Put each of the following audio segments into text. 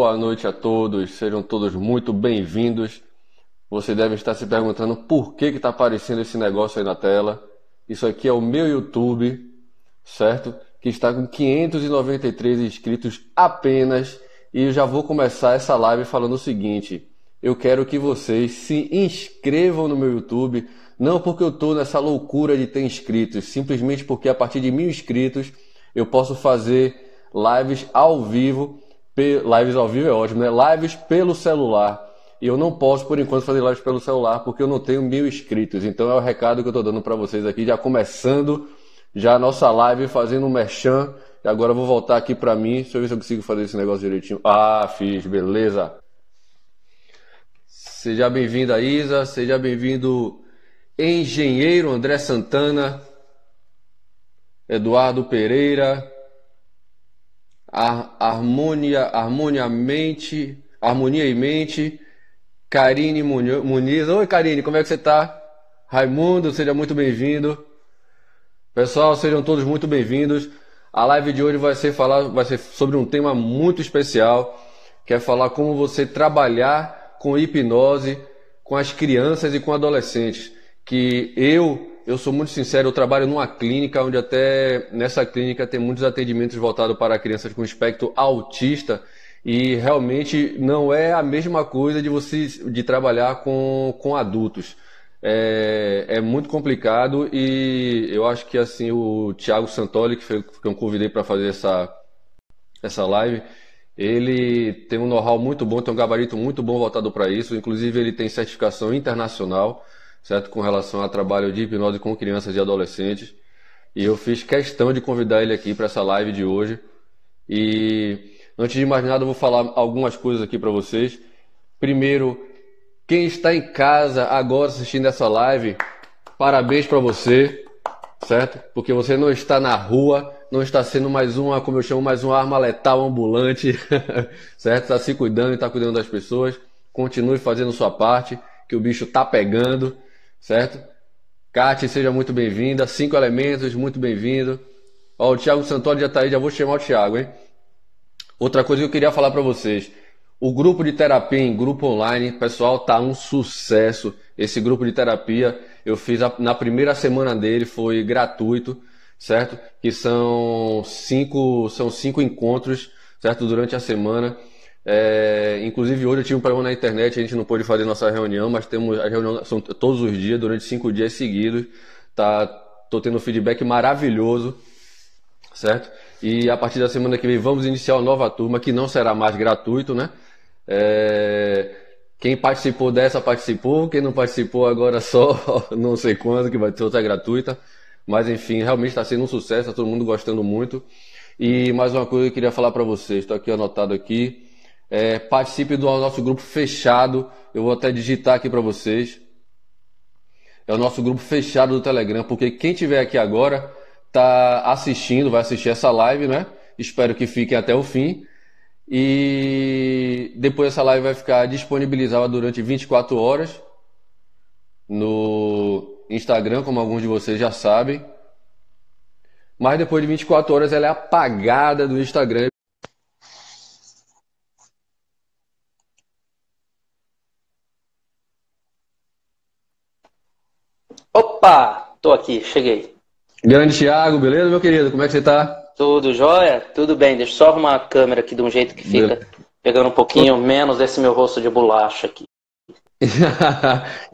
boa noite a todos, sejam todos muito bem-vindos. Você deve estar se perguntando por que está aparecendo esse negócio aí na tela. Isso aqui é o meu YouTube, certo? Que está com 593 inscritos apenas. E eu já vou começar essa live falando o seguinte: eu quero que vocês se inscrevam no meu YouTube, não porque eu estou nessa loucura de ter inscritos, simplesmente porque a partir de 1.000 inscritos eu posso fazer lives ao vivo. Lives ao vivo é ótimo, né? Lives pelo celular. E eu não posso, por enquanto, fazer lives pelo celular porque eu não tenho 1.000 inscritos. Então é o recado que eu estou dando para vocês aqui, já começando já a nossa live, fazendo um merchan. E agora eu vou voltar aqui para mim. Deixa eu ver se eu consigo fazer esse negócio direitinho. Ah, fiz, beleza. Seja bem-vinda, Isa. Seja bem-vindo, Engenheiro André Santana, Eduardo Pereira, Harmonia e Mente, Karine Muniz. Oi, Karine, como é que você tá? Raimundo, seja muito bem-vindo. Pessoal, sejam todos muito bem-vindos. A live de hoje vai ser sobre um tema muito especial, que é falar como você trabalhar com hipnose com as crianças e com adolescentes. Que eu sou muito sincero, eu trabalho numa clínica onde até nessa clínica tem muitos atendimentos voltados para crianças com espectro autista e realmente não é a mesma coisa de trabalhar com adultos. É muito complicado e eu acho que assim o Thiago Santoli, que eu convidei para fazer essa live, ele tem um know-how muito bom, tem um gabarito muito bom voltado para isso, inclusive ele tem certificação internacional, certo? Com relação ao trabalho de hipnose com crianças e adolescentes. E eu fiz questão de convidar ele aqui para essa live de hoje. E antes de mais nada, eu vou falar algumas coisas aqui para vocês. Primeiro, quem está em casa agora assistindo essa live, parabéns para você, certo? Porque você não está na rua, não está sendo mais uma, como eu chamo, mais uma arma letal ambulante, certo? Está se cuidando e está cuidando das pessoas. Continue fazendo sua parte, que o bicho tá pegando. Certo? Kátia, seja muito bem-vinda. 5 Elementos, muito bem-vindo. Ó, o Thiago Santoro já tá aí, já vou chamar o Thiago, hein? Outra coisa que eu queria falar para vocês. O grupo de terapia em grupo online, pessoal, tá um sucesso. Esse grupo de terapia, eu fiz na primeira semana dele, foi gratuito, certo? Que são cinco encontros, certo? Durante a semana. Inclusive hoje eu tive um problema na internet, a gente não pôde fazer nossa reunião, mas temos as reuniões são todos os dias, durante 5 dias seguidos. Tô tendo um feedback maravilhoso, certo? E a partir da semana que vem vamos iniciar uma nova turma que não será mais gratuito, né? Quem participou dessa participou, quem não participou agora só não sei quando que vai ter outra gratuita, mas enfim, realmente está sendo um sucesso, está todo mundo gostando muito. E mais uma coisa que eu queria falar para vocês, estou aqui anotado aqui. Participe do nosso grupo fechado. Eu vou até digitar aqui para vocês. É o nosso grupo fechado do Telegram, porque quem tiver aqui agora vai assistir essa live, né? Espero que fiquem até o fim. E depois essa live vai ficar disponibilizada durante 24 horas no Instagram, como alguns de vocês já sabem. Mas depois de 24 horas ela é apagada do Instagram. Opa, tô aqui, cheguei. Grande Thiago, beleza, meu querido? Como é que você tá? Tudo jóia? Tudo bem, deixa eu só arrumar a câmera aqui de um jeito que fica pegando um pouquinho menos desse meu rosto de bolacha aqui.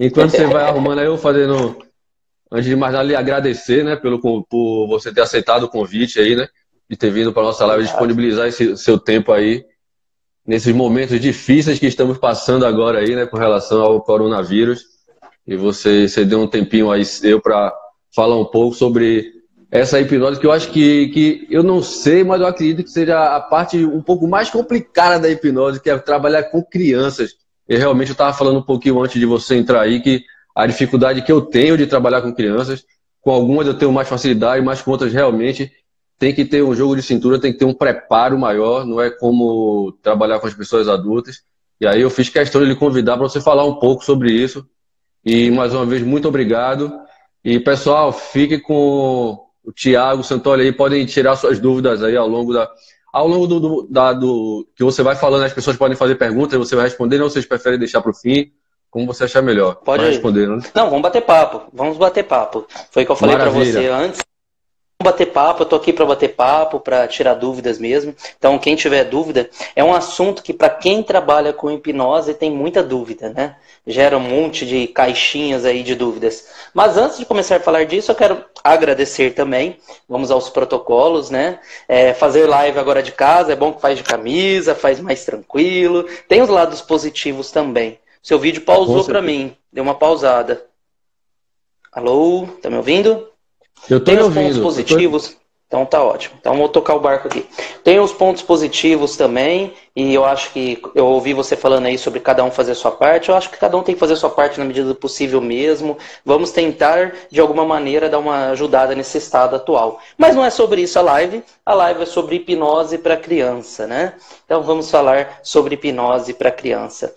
Enquanto você vai arrumando aí, eu fazendo, antes de mais nada, lhe agradecer, né, por você ter aceitado o convite aí, né, de ter vindo para nossa live, disponibilizar esse seu tempo aí, nesses momentos difíceis que estamos passando agora aí, né, com relação ao coronavírus. E você deu um tempinho aí para falar um pouco sobre essa hipnose, que eu acho que eu não sei, mas eu acredito que seja a parte um pouco mais complicada da hipnose, que é trabalhar com crianças. E realmente eu estava falando um pouquinho antes de você entrar aí, que a dificuldade que eu tenho de trabalhar com crianças, com algumas eu tenho mais facilidade, mas com outras realmente tem que ter um jogo de cintura, tem que ter um preparo maior, não é como trabalhar com as pessoas adultas. E aí eu fiz questão de lhe convidar para você falar um pouco sobre isso. E mais uma vez, muito obrigado. E pessoal, fique com o Thiago Santoli aí, podem tirar suas dúvidas aí ao longo ao longo que você vai falando, as pessoas podem fazer perguntas, você vai responder, ou vocês preferem deixar para o fim? Como você achar melhor. Pode vai responder, né? Não, vamos bater papo. Vamos bater papo. Foi o que eu falei para você antes. Vamos bater papo, eu tô aqui para bater papo, para tirar dúvidas mesmo. Então, quem tiver dúvida, é um assunto que para quem trabalha com hipnose tem muita dúvida, né? Gera um monte de caixinhas aí de dúvidas. Mas antes de começar a falar disso, eu quero agradecer também. Vamos aos protocolos, né? Fazer live agora de casa, é bom que faz de camisa, faz mais tranquilo. Tem os lados positivos também. Seu vídeo pausou para mim, deu uma pausada. Alô, tá me ouvindo? Eu tô Tem os pontos positivos, então tá ótimo. Então vou tocar o barco aqui. Tem os pontos positivos também, e eu acho que eu ouvi você falando aí sobre cada um fazer a sua parte. Eu acho que cada um tem que fazer a sua parte na medida do possível mesmo. Vamos tentar, de alguma maneira, dar uma ajudada nesse estado atual. Mas não é sobre isso a live. A live é sobre hipnose para criança, né? Então vamos falar sobre hipnose para criança.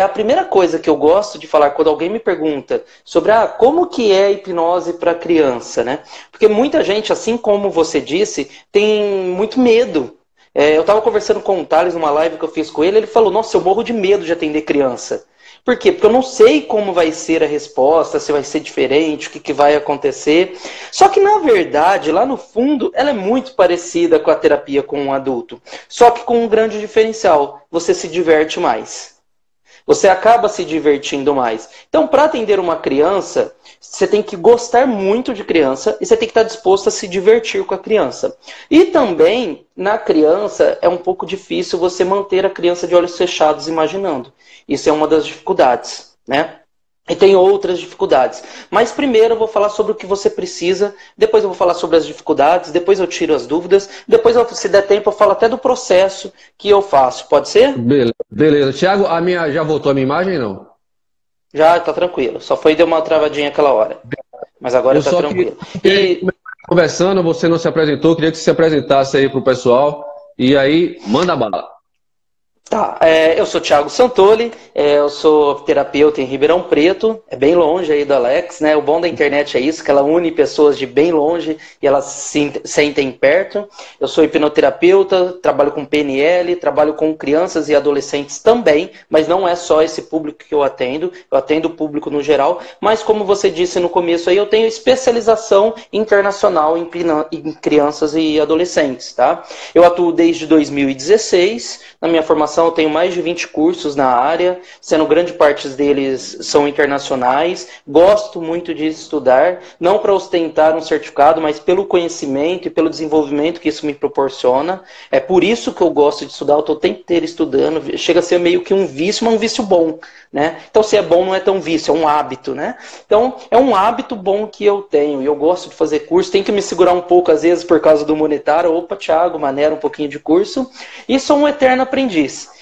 A primeira coisa que eu gosto de falar quando alguém me pergunta sobre como que é hipnose para criança, né? Porque muita gente, assim como você disse, tem muito medo. Eu estava conversando com o Thales numa live que eu fiz com ele, ele falou, nossa, eu morro de medo de atender criança. Por quê? Porque eu não sei como vai ser a resposta, se vai ser diferente, o que vai acontecer. Só que, na verdade, lá no fundo, ela é muito parecida com a terapia com um adulto. Só que com um grande diferencial, você se diverte mais. Você acaba se divertindo mais. Então, para atender uma criança, você tem que gostar muito de criança e você tem que estar disposto a se divertir com a criança. E também, na criança, é um pouco difícil você manter a criança de olhos fechados imaginando. Isso é uma das dificuldades, né? E tem outras dificuldades. Mas primeiro eu vou falar sobre o que você precisa, depois eu vou falar sobre as dificuldades, depois eu tiro as dúvidas, depois, se der tempo, eu falo até do processo que eu faço. Pode ser? Beleza. Thiago, já voltou a minha imagem, não? Já, tá tranquilo. Só foi deu uma travadinha aquela hora. Mas agora tá tranquilo. Conversando, você não se apresentou, queria que você se apresentasse aí pro pessoal. E aí, manda bala. Tá, eu sou Thiago Santoli, eu sou terapeuta em Ribeirão Preto, é bem longe aí do Alex, né? O bom da internet é isso, que ela une pessoas de bem longe e elas se sentem perto. Eu sou hipnoterapeuta, trabalho com PNL, trabalho com crianças e adolescentes também, mas não é só esse público que eu atendo o público no geral, mas como você disse no começo aí, eu tenho especialização internacional em crianças e adolescentes, tá? Eu atuo desde 2016, na minha formação eu tenho mais de 20 cursos na área, sendo grande parte deles são internacionais. Gosto muito de estudar, não para ostentar um certificado, mas pelo conhecimento e pelo desenvolvimento que isso me proporciona. É por isso que eu gosto de estudar, eu estou o tempo inteiro estudando. Chega a ser meio que um vício, mas um vício bom, né? Então se é bom não é tão vício, é um hábito, né? Então é um hábito bom que eu tenho e eu gosto de fazer curso. Tenho que me segurar um pouco às vezes por causa do monetário. Opa, Thiago, maneira um pouquinho de curso. E sou um eterno aprendiz.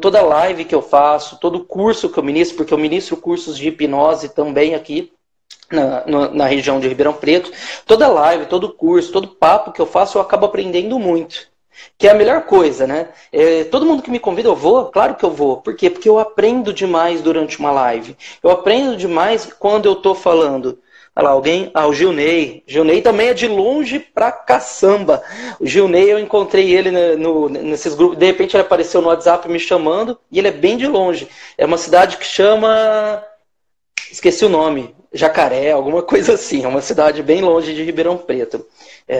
Toda live que eu faço, todo curso que eu ministro, porque eu ministro cursos de hipnose também aqui na região de Ribeirão Preto, toda live, todo curso, todo papo que eu faço, eu acabo aprendendo muito. Que é a melhor coisa, né? Todo mundo que me convida, eu vou? Claro que eu vou. Por quê? Porque eu aprendo demais durante uma live. Eu aprendo demais quando eu tô falando. Olha lá, alguém? O Gilney. Gilney também é de longe pra caçamba. O Gilney, eu encontrei ele nesses grupos. De repente ele apareceu no WhatsApp me chamando. E ele é bem de longe. É uma cidade que chama... Esqueci o nome. Jacaré, alguma coisa assim. É uma cidade bem longe de Ribeirão Preto.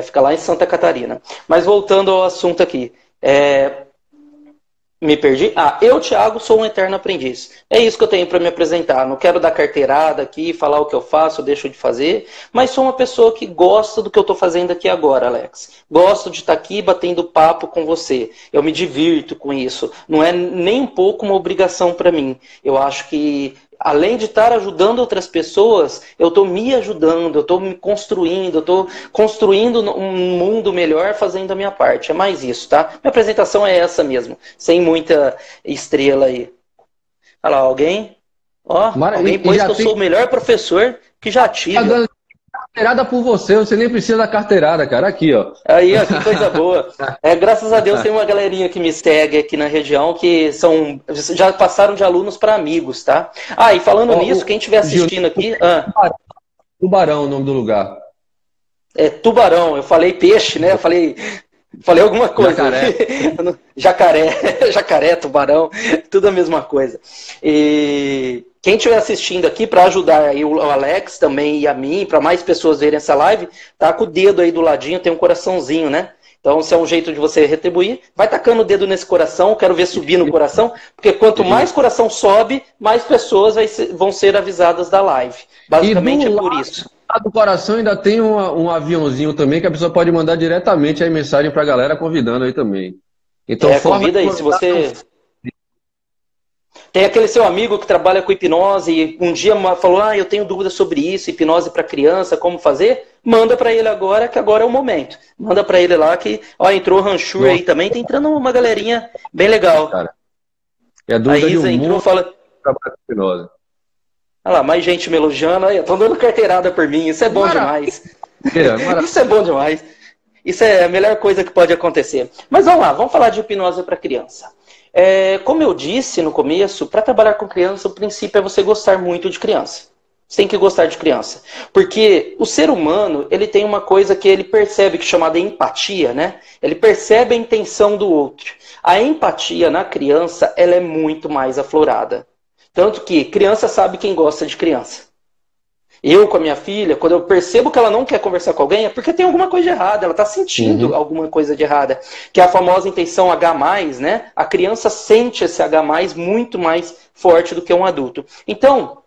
Fica lá em Santa Catarina. Mas voltando ao assunto aqui. Me perdi? Eu, Thiago, sou um eterno aprendiz. É isso que eu tenho para me apresentar. Não quero dar carteirada aqui, falar o que eu faço, eu deixo de fazer, mas sou uma pessoa que gosta do que eu estou fazendo aqui agora, Alex. Gosto de estar aqui batendo papo com você. Eu me divirto com isso. Não é nem um pouco uma obrigação para mim. Eu acho que, além de estar ajudando outras pessoas, eu estou me ajudando, eu estou me construindo, eu estou construindo um mundo melhor fazendo a minha parte. É mais isso, tá? Minha apresentação é essa mesmo, sem muita estrela aí. Olha lá, alguém? Alguém pôs que eu sou o melhor professor que já tive. Carteirada por você nem precisa da carteirada, cara. Aqui, ó. Aí, ó, que coisa boa. Graças a Deus tem uma galerinha que me segue aqui na região que já passaram de alunos para amigos, tá? E falando nisso, quem estiver assistindo aqui... Tubarão, o nome do lugar. Tubarão. Eu falei peixe, né? Eu falei... Falei alguma coisa. Jacaré. Jacaré, jacaré, tubarão, tudo a mesma coisa. E quem estiver assistindo aqui, para ajudar aí o Alex também e a mim, para mais pessoas verem essa live, tá com o dedo aí do ladinho, tem um coraçãozinho, né? Então, se é um jeito de você retribuir, vai tacando o dedo nesse coração, quero ver subir no coração, porque quanto mais coração sobe, mais pessoas vão ser avisadas da live. Basicamente é por isso. Do coração ainda tem um aviãozinho também que a pessoa pode mandar diretamente aí mensagem pra galera convidando aí também. Então, convida aí, se você... Tem aquele seu amigo que trabalha com hipnose e um dia falou, eu tenho dúvida sobre isso, hipnose para criança, como fazer? Manda para ele agora, que agora é o momento. Manda para ele lá que, entrou o Ranchur aí também, tá entrando uma galerinha bem legal. Cara, é dúvida a Isa entrou, fala... trabalha com hipnose. Olha lá, mais gente me elogiando, aí, estão dando carteirada por mim, isso é bom demais. Isso é bom demais. Isso é a melhor coisa que pode acontecer. Mas vamos lá, vamos falar de hipnose para criança. Como eu disse no começo, para trabalhar com criança, o princípio é você gostar muito de criança. Você tem que gostar de criança. Porque o ser humano, ele tem uma coisa que ele percebe, que é chamada empatia, né? Ele percebe a intenção do outro. A empatia na criança, ela é muito mais aflorada. Tanto que criança sabe quem gosta de criança. Eu, com a minha filha, quando eu percebo que ela não quer conversar com alguém, é porque tem alguma coisa de errada, ela está sentindo alguma coisa de errada. Que é a famosa intenção H+, né? A criança sente esse H+, muito mais forte do que um adulto. Então,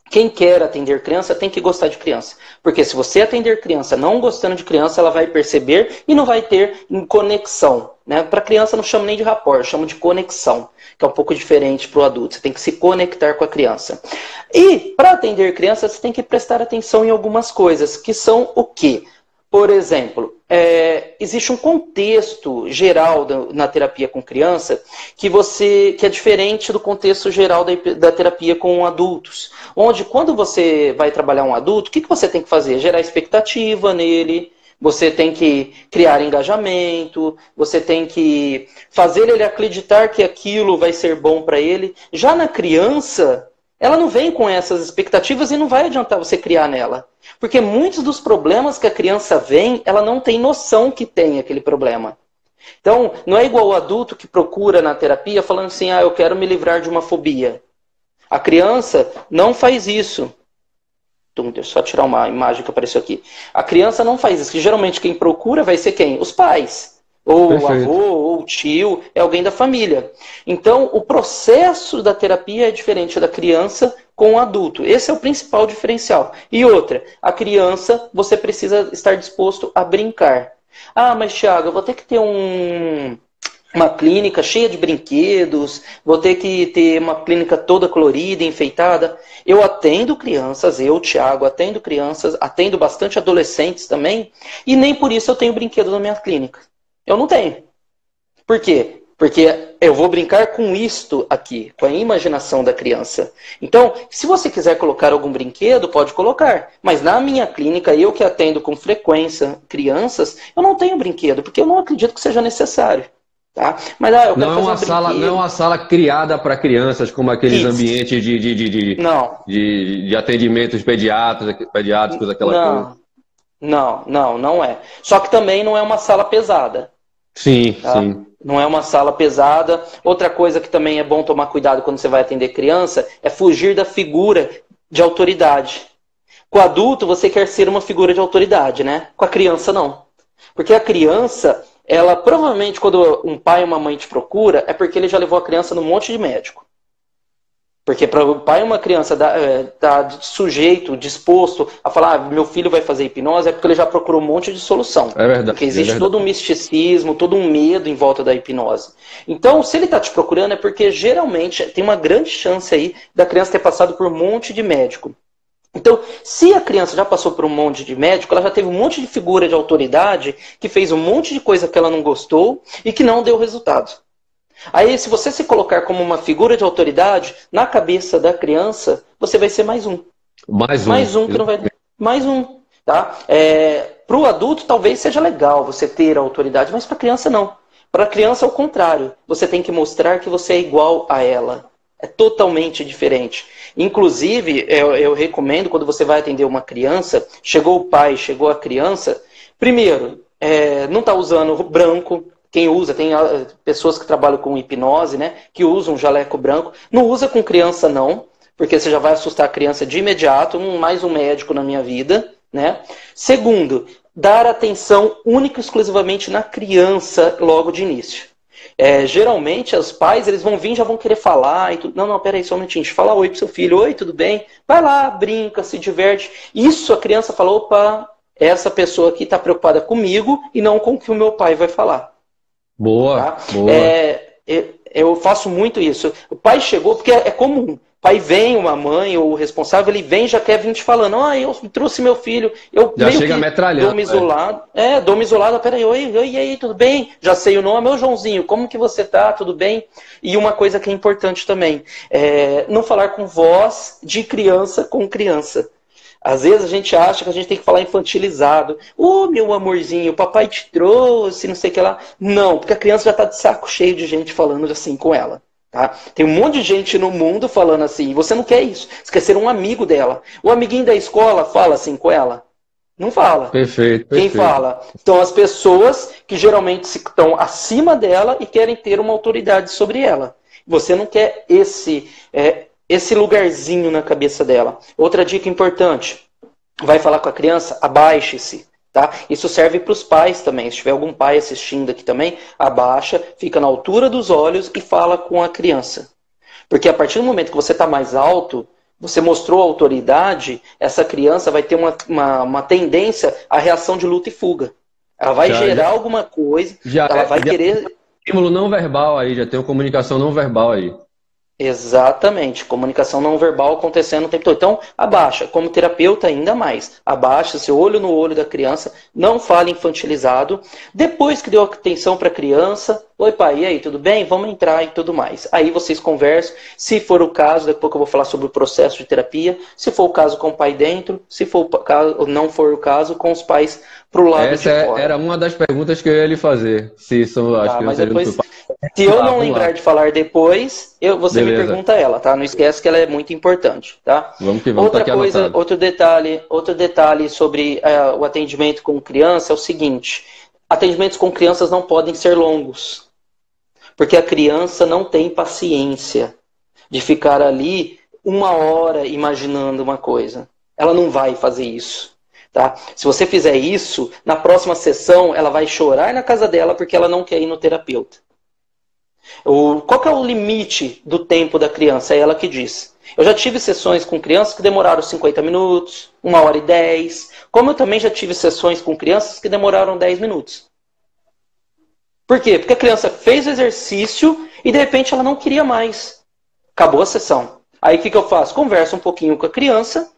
quem quer atender criança tem que gostar de criança. Porque se você atender criança não gostando de criança, ela vai perceber e não vai ter conexão. Né? Para criança não chamo nem de rapport, chamo de conexão, que é um pouco diferente para o adulto. Você tem que se conectar com a criança. E para atender criança, você tem que prestar atenção em algumas coisas, que são o quê? Por exemplo, existe um contexto geral na terapia com criança que é diferente do contexto geral da terapia com adultos. Onde quando você vai trabalhar um adulto, o que você tem que fazer? Gerar expectativa nele. Você tem que criar engajamento, você tem que fazer ele acreditar que aquilo vai ser bom para ele. Já na criança, ela não vem com essas expectativas e não vai adiantar você criar nela. Porque muitos dos problemas que a criança vem, ela não tem noção que tem aquele problema. Então, não é igual o adulto que procura na terapia falando assim, eu quero me livrar de uma fobia. A criança não faz isso. Deixa eu só tirar uma imagem que apareceu aqui. A criança não faz isso. Geralmente quem procura vai ser quem? Os pais. Ou Perfeito. O avô, ou o tio, é alguém da família. Então, o processo da terapia é diferente da criança com o adulto. Esse é o principal diferencial. E outra, a criança, você precisa estar disposto a brincar. Mas Thiago, eu vou ter que ter uma clínica cheia de brinquedos, vou ter que ter uma clínica toda colorida, enfeitada. Eu atendo crianças, Thiago, atendo crianças, atendo bastante adolescentes também, e nem por isso eu tenho brinquedo na minha clínica. Eu não tenho. Por quê? Porque eu vou brincar com isto aqui, com a imaginação da criança. Então, se você quiser colocar algum brinquedo, pode colocar. Mas na minha clínica, eu que atendo com frequência crianças, eu não tenho brinquedo, porque eu não acredito que seja necessário. Tá? Mas eu quero não é uma sala criada para crianças, como aqueles ambientes de atendimentos pediátricos, aquela coisa. Não é. Só que também não é uma sala pesada. Sim, tá? sim. Não é uma sala pesada. Outra coisa que também é bom tomar cuidado quando você vai atender criança é fugir da figura de autoridade. Com o adulto, você quer ser uma figura de autoridade, né? Com a criança, não. Porque a criança, ela provavelmente, quando um pai ou uma mãe te procura, é porque ele já levou a criança num monte de médico. Porque para o pai e uma criança tá sujeito, disposto a falar, meu filho vai fazer hipnose, é porque ele já procurou um monte de solução. É verdade. Porque existe todo um misticismo, todo um medo em volta da hipnose. Então, se ele está te procurando, é porque geralmente tem uma grande chance aí da criança ter passado por um monte de médico. Então, se a criança já passou por um monte de médico, ela já teve um monte de figura de autoridade que fez um monte de coisa que ela não gostou e que não deu resultado. Aí, se você se colocar como uma figura de autoridade, na cabeça da criança, você vai ser mais um. Mais um que não vai... Mais um, tá? Para o adulto, talvez seja legal você ter a autoridade, mas para a criança, não. Para a criança, é o contrário. Você tem que mostrar que você é igual a ela. É totalmente diferente. Inclusive, eu recomendo, quando você vai atender uma criança, chegou o pai, chegou a criança, primeiro, não está usando branco. Quem usa, tem pessoas que trabalham com hipnose, né, que usam jaleco branco. Não usa com criança, não, porque você já vai assustar a criança de imediato. Mais um médico na minha vida, né? Segundo, dar atenção única e exclusivamente na criança logo de início. Geralmente, os pais, eles vão vir, já vão querer falar. E tudo. Não, peraí, só um minutinho. Fala oi pro seu filho. Oi, tudo bem? Vai lá, brinca, se diverte. Isso a criança fala, opa, essa pessoa aqui está preocupada comigo e não com o que o meu pai vai falar. Boa, Tá? boa. Eu faço muito isso. O pai chegou, porque é comum. O pai vem, uma mãe ou o responsável, ele vem e já quer vir te falando. Eu trouxe meu filho. Eu Já meio chega que metralhando. dou uma isolada. Dou uma isolada. Peraí, oi, e aí, tudo bem? Já sei o nome. Ô, Joãozinho, como que você tá? Tudo bem? E uma coisa que é importante também. Não falar com voz de criança com criança. Às vezes a gente acha que a gente tem que falar infantilizado. Meu amorzinho, o papai te trouxe, não sei o que lá. Não, porque a criança já está de saco cheio de gente falando assim com ela. Tá? Tem um monte de gente no mundo falando assim. E você não quer isso. Você quer ser um amigo dela. O amiguinho da escola fala assim com ela? Não fala. Perfeito. Quem fala? Então as pessoas que geralmente estão acima dela e querem ter uma autoridade sobre ela. Você não quer esse lugarzinho na cabeça dela. Outra dica importante, vai falar com a criança, abaixe-se. Tá? Isso serve para os pais também. Se tiver algum pai assistindo aqui também, abaixa, fica na altura dos olhos e fala com a criança. Porque a partir do momento que você está mais alto, você mostrou autoridade, essa criança vai ter uma tendência à reação de luta e fuga. Ela vai gerar alguma coisa, ela vai querer... Estímulo não verbal aí, já tem uma comunicação não verbal aí. Exatamente, comunicação não verbal acontecendo o tempo todo. Então, abaixa, como terapeuta ainda mais. Abaixa seu olho no olho da criança, não fale infantilizado. Depois que deu atenção para a criança, oi pai, e aí, tudo bem? Vamos entrar e tudo mais. Aí vocês conversam, se for o caso, daqui a pouco eu vou falar sobre o processo de terapia, se for o caso com o pai dentro, se for o caso, não for o caso, com os pais pro lado de fora. Essa era uma das perguntas que eu ia lhe fazer, se são as crianças mas depois... do pai. Se eu não lembrar de falar depois, você me pergunta ela, tá? Não esquece que ela é muito importante, tá? Vamos que vamos. Outra coisa, outro detalhe sobre o atendimento com criança é o seguinte: atendimentos com crianças não podem ser longos, porque a criança não tem paciência de ficar ali 1 hora imaginando uma coisa. Ela não vai fazer isso. Tá? Se você fizer isso, na próxima sessão ela vai chorar na casa dela porque ela não quer ir no terapeuta. Qual que é o limite do tempo da criança? É ela que diz. Eu já tive sessões com crianças que demoraram 50 minutos, 1h10. Como eu também já tive sessões com crianças que demoraram 10 minutos. Por quê? Porque a criança fez o exercício e de repente ela não queria mais. Acabou a sessão. Aí o que eu faço? Converso um pouquinho com a criança,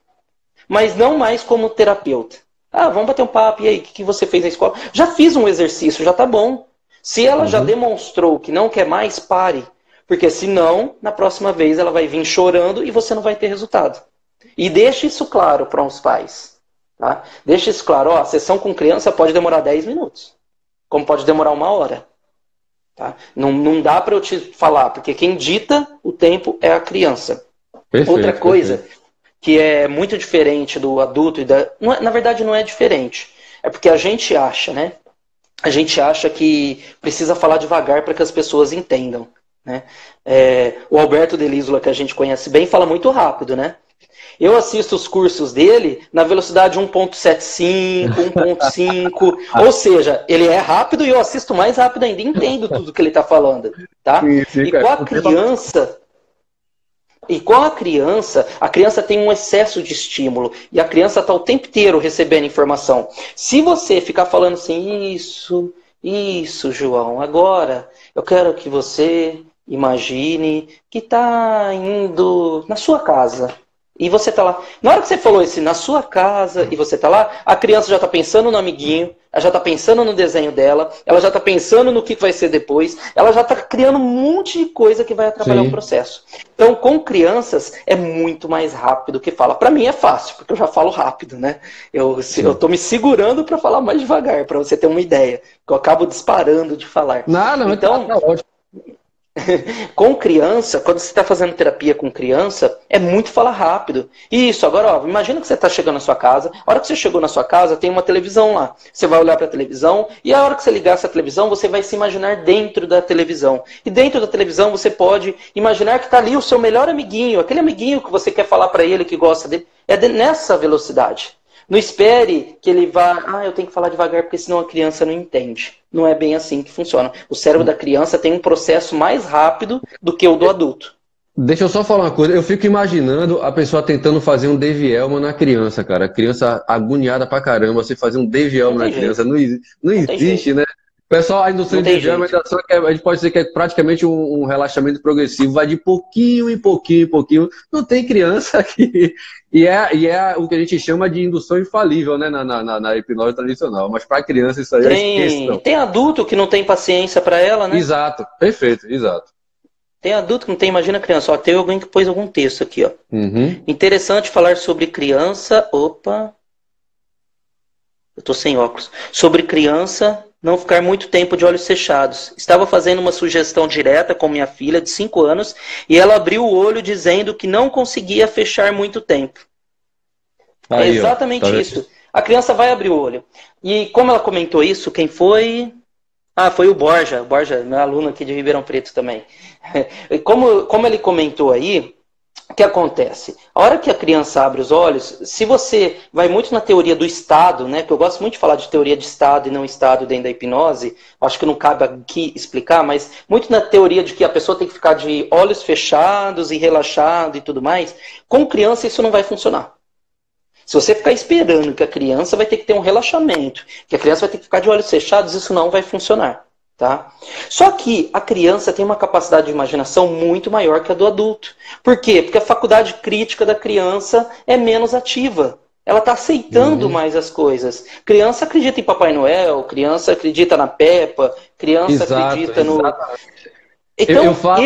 mas não mais como terapeuta. Vamos bater um papo, e aí, o que você fez na escola? Já fiz um exercício, já tá bom. Se ela já demonstrou que não quer mais, pare. Porque senão, na próxima vez, ela vai vir chorando e você não vai ter resultado. E deixe isso claro para os pais. Tá? Deixe isso claro. A sessão com criança pode demorar 10 minutos. Como pode demorar 1 hora. Tá? Não dá para eu te falar, porque quem dita o tempo é a criança. Perfeito, outra coisa que é muito diferente do adulto, na verdade não é diferente. É porque a gente acha, né? A gente acha que precisa falar devagar para que as pessoas entendam. Né? O Alberto Delísola, que a gente conhece bem, fala muito rápido, né? Eu assisto os cursos dele na velocidade 1.75, 1.5, ou seja, ele é rápido e eu assisto mais rápido ainda, entendo tudo que ele está falando. Tá? E com a criança tem um excesso de estímulo. E a criança está o tempo inteiro recebendo informação. Se você ficar falando assim, isso, João, agora eu quero que você imagine que está indo na sua casa. E você está lá. Na hora que você falou isso, na sua casa, e você está lá, a criança já está pensando no amiguinho, ela já está pensando no desenho dela, ela já está pensando no que vai ser depois, ela já está criando um monte de coisa que vai atrapalhar o processo. Então, com crianças, é muito mais rápido que fala. Para mim é fácil, porque eu já falo rápido, né? Eu estou me segurando para falar mais devagar, para você ter uma ideia. Que eu acabo disparando de falar. Não, então, tá ótimo. Com criança, quando você está fazendo terapia com criança, é muito falar rápido. Isso, agora, ó, imagina que você está chegando na sua casa. A hora que você chegou na sua casa, tem uma televisão lá. Você vai olhar para a televisão e a hora que você ligar essa televisão, você vai se imaginar dentro da televisão. E dentro da televisão, você pode imaginar que está ali o seu melhor amiguinho, aquele amiguinho que você quer falar para ele que gosta dele. Nessa velocidade. Não espere que ele vá, eu tenho que falar devagar porque senão a criança não entende. Não é bem assim que funciona. O cérebro da criança tem um processo mais rápido do que o do adulto. Deixa eu só falar uma coisa. Eu fico imaginando a pessoa tentando fazer um Dave Elman na criança, cara. A criança agoniada pra caramba, você fazer um Dave Elman na criança. Não existe, né? Pessoal, a indústria de Dave Elman, a gente pode dizer que é praticamente um relaxamento progressivo, vai de pouquinho em pouquinho em pouquinho. Não tem criança que... E é o que a gente chama de indução infalível, né, na hipnose tradicional. Mas para criança isso aí é questão. Tem adulto que não tem paciência para ela, né? Exato, perfeito, exato. Tem adulto que não tem, imagina criança. Ó, tem alguém que pôs algum texto aqui, ó. Uhum. Interessante falar sobre criança. Opa! Eu tô sem óculos. Sobre criança não ficar muito tempo de olhos fechados. Estava fazendo uma sugestão direta com minha filha de 5 anos e ela abriu o olho dizendo que não conseguia fechar muito tempo. Aí, é exatamente isso. A criança vai abrir o olho. E como ela comentou isso, quem foi? Foi o Borja. O Borja, meu aluno aqui de Ribeirão Preto também. Como ele comentou aí, o que acontece? A hora que a criança abre os olhos, se você vai muito na teoria do estado, né, que eu gosto muito de falar de teoria de estado e não estado dentro da hipnose, acho que não cabe aqui explicar, mas muito na teoria de que a pessoa tem que ficar de olhos fechados e relaxado e tudo mais, com criança isso não vai funcionar. Se você ficar esperando que a criança vai ter que ter um relaxamento, que a criança vai ter que ficar de olhos fechados, isso não vai funcionar. Tá? Só que a criança tem uma capacidade de imaginação muito maior que a do adulto. Por quê? Porque a faculdade crítica da criança é menos ativa. Ela está aceitando mais as coisas. Criança acredita em Papai Noel, criança acredita na Peppa, criança acredita no... Então, eu falo...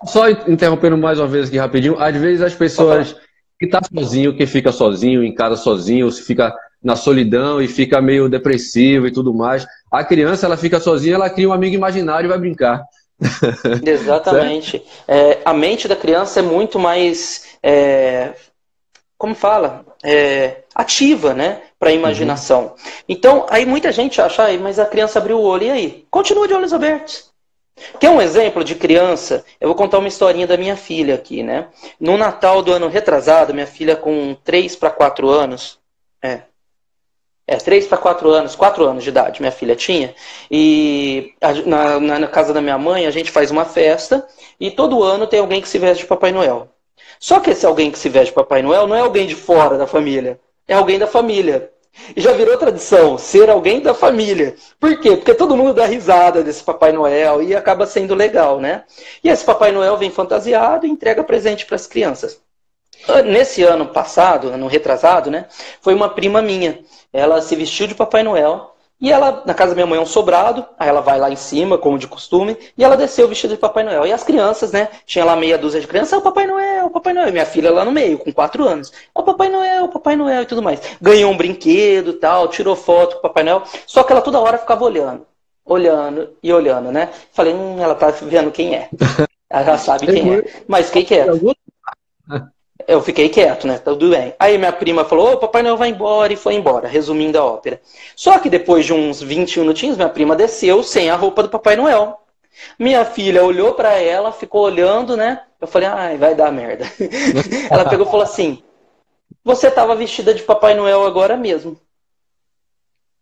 Só interrompendo mais uma vez aqui rapidinho, às vezes as pessoas que estão sozinho, que fica sozinho, em casa sozinho, se fica na solidão e fica meio depressivo e tudo mais. A criança, ela fica sozinha, ela cria um amigo imaginário e vai brincar. Exatamente. A mente da criança é muito mais, como fala? Ativa, né? Para a imaginação. Então, aí muita gente acha, mas a criança abriu o olho, e aí? Continua de olhos abertos. Quer um exemplo de criança? Eu vou contar uma historinha da minha filha aqui, né? No Natal do ano retrasado, minha filha com 3 para 4 anos... 3 para 4 anos, 4 anos de idade minha filha tinha, e na casa da minha mãe a gente faz uma festa, e todo ano tem alguém que se veste de Papai Noel. Só que esse alguém que se veste de Papai Noel não é alguém de fora da família, é alguém da família. E já virou tradição ser alguém da família. Por quê? Porque todo mundo dá risada desse Papai Noel e acaba sendo legal, né? E esse Papai Noel vem fantasiado e entrega presente para as crianças. Nesse ano passado, ano retrasado, né? Foi uma prima minha. Ela se vestiu de Papai Noel e ela, na casa da minha mãe, é um sobrado, aí ela vai lá em cima, como de costume, e ela desceu vestida de Papai Noel. E as crianças, né, tinha lá meia dúzia de crianças, o Papai Noel, o Papai Noel. E minha filha lá no meio, com 4 anos, o Papai Noel e tudo mais. Ganhou um brinquedo e tal, tirou foto com o Papai Noel, só que ela toda hora ficava olhando e olhando, né. Falei, ela tá vendo quem é. Ela já sabe quem é. Mas fiquei quieto. Eu fiquei quieto, né? Tudo bem. Aí minha prima falou, Papai Noel vai embora, e foi embora, resumindo a ópera. Só que depois de uns 20 minutinhos, minha prima desceu sem a roupa do Papai Noel. Minha filha olhou pra ela, ficou olhando, né? Eu falei, vai dar merda. Ela pegou e falou assim, você tava vestida de Papai Noel agora mesmo.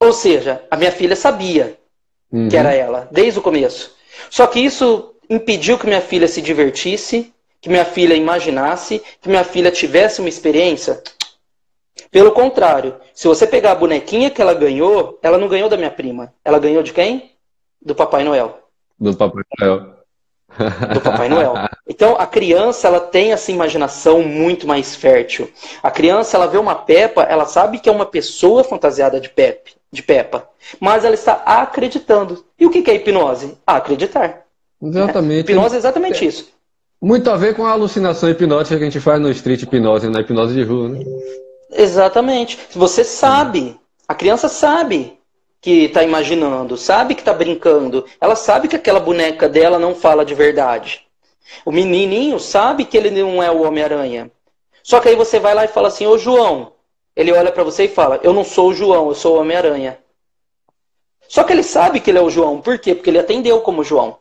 Ou seja, a minha filha sabia que era ela, desde o começo. Só que isso impediu que minha filha se divertisse, que minha filha imaginasse, que minha filha tivesse uma experiência. Pelo contrário, se você pegar a bonequinha que ela ganhou, ela não ganhou da minha prima. Ela ganhou de quem? Do Papai Noel. Do Papai Noel. Do Papai Noel. Então, a criança, ela tem essa imaginação muito mais fértil. A criança, ela vê uma Peppa, ela sabe que é uma pessoa fantasiada de Peppa, mas ela está acreditando. E o que é hipnose? Acreditar. Exatamente. Hipnose é exatamente isso. Muito a ver com a alucinação hipnótica que a gente faz no street hipnose, na hipnose de rua, né? Exatamente. Você sabe, a criança sabe que está imaginando, sabe que está brincando, ela sabe que aquela boneca dela não fala de verdade. O menininho sabe que ele não é o Homem-Aranha. Só que aí você vai lá e fala assim, ô João, ele olha para você e fala, eu não sou o João, eu sou o Homem-Aranha. Só que ele sabe que ele é o João, por quê? Porque ele atendeu como João.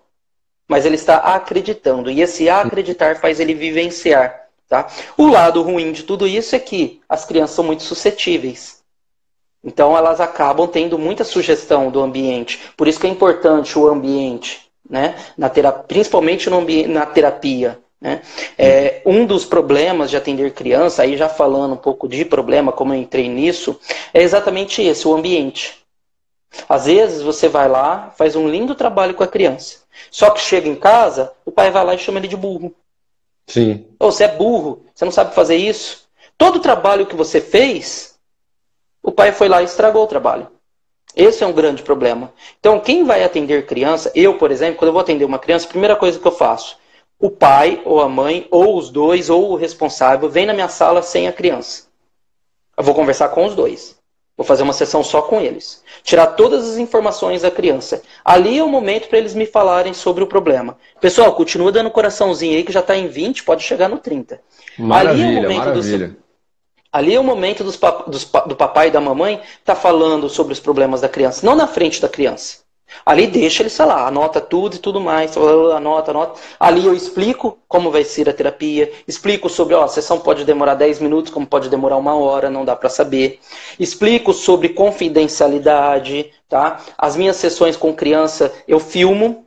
Mas ele está acreditando, e esse acreditar faz ele vivenciar. Tá? O lado ruim de tudo isso é que as crianças são muito suscetíveis. Então elas acabam tendo muita sugestão do ambiente. Por isso que é importante o ambiente, né? Principalmente na terapia. Né? Um dos problemas de atender criança, aí já falando um pouco de problema, como eu entrei nisso, é exatamente esse, o ambiente. Às vezes você vai lá, faz um lindo trabalho com a criança. Só que chega em casa, o pai vai lá e chama ele de burro. Sim. Ou você é burro, você não sabe fazer isso. Todo o trabalho que você fez, o pai foi lá e estragou o trabalho. Esse é um grande problema. Então, quem vai atender criança, eu, por exemplo, quando eu vou atender uma criança, a primeira coisa que eu faço, o pai ou a mãe, ou os dois, ou o responsável, vem na minha sala sem a criança. Eu vou conversar com os dois. Vou fazer uma sessão só com eles. Tirar todas as informações da criança. Ali é o momento para eles me falarem sobre o problema. Pessoal, continua dando coraçãozinho aí que já está em 20, pode chegar no 30. Maravilha, maravilha. Ali é o momento do papai e da mamãe tá falando sobre os problemas da criança. Não na frente da criança. Ali deixa eles falar, anota tudo e tudo mais, anota. Ali eu explico como vai ser a terapia, explico sobre, a sessão pode demorar 10 minutos, como pode demorar 1 hora, não dá para saber. Explico sobre confidencialidade, tá? As minhas sessões com criança, eu filmo,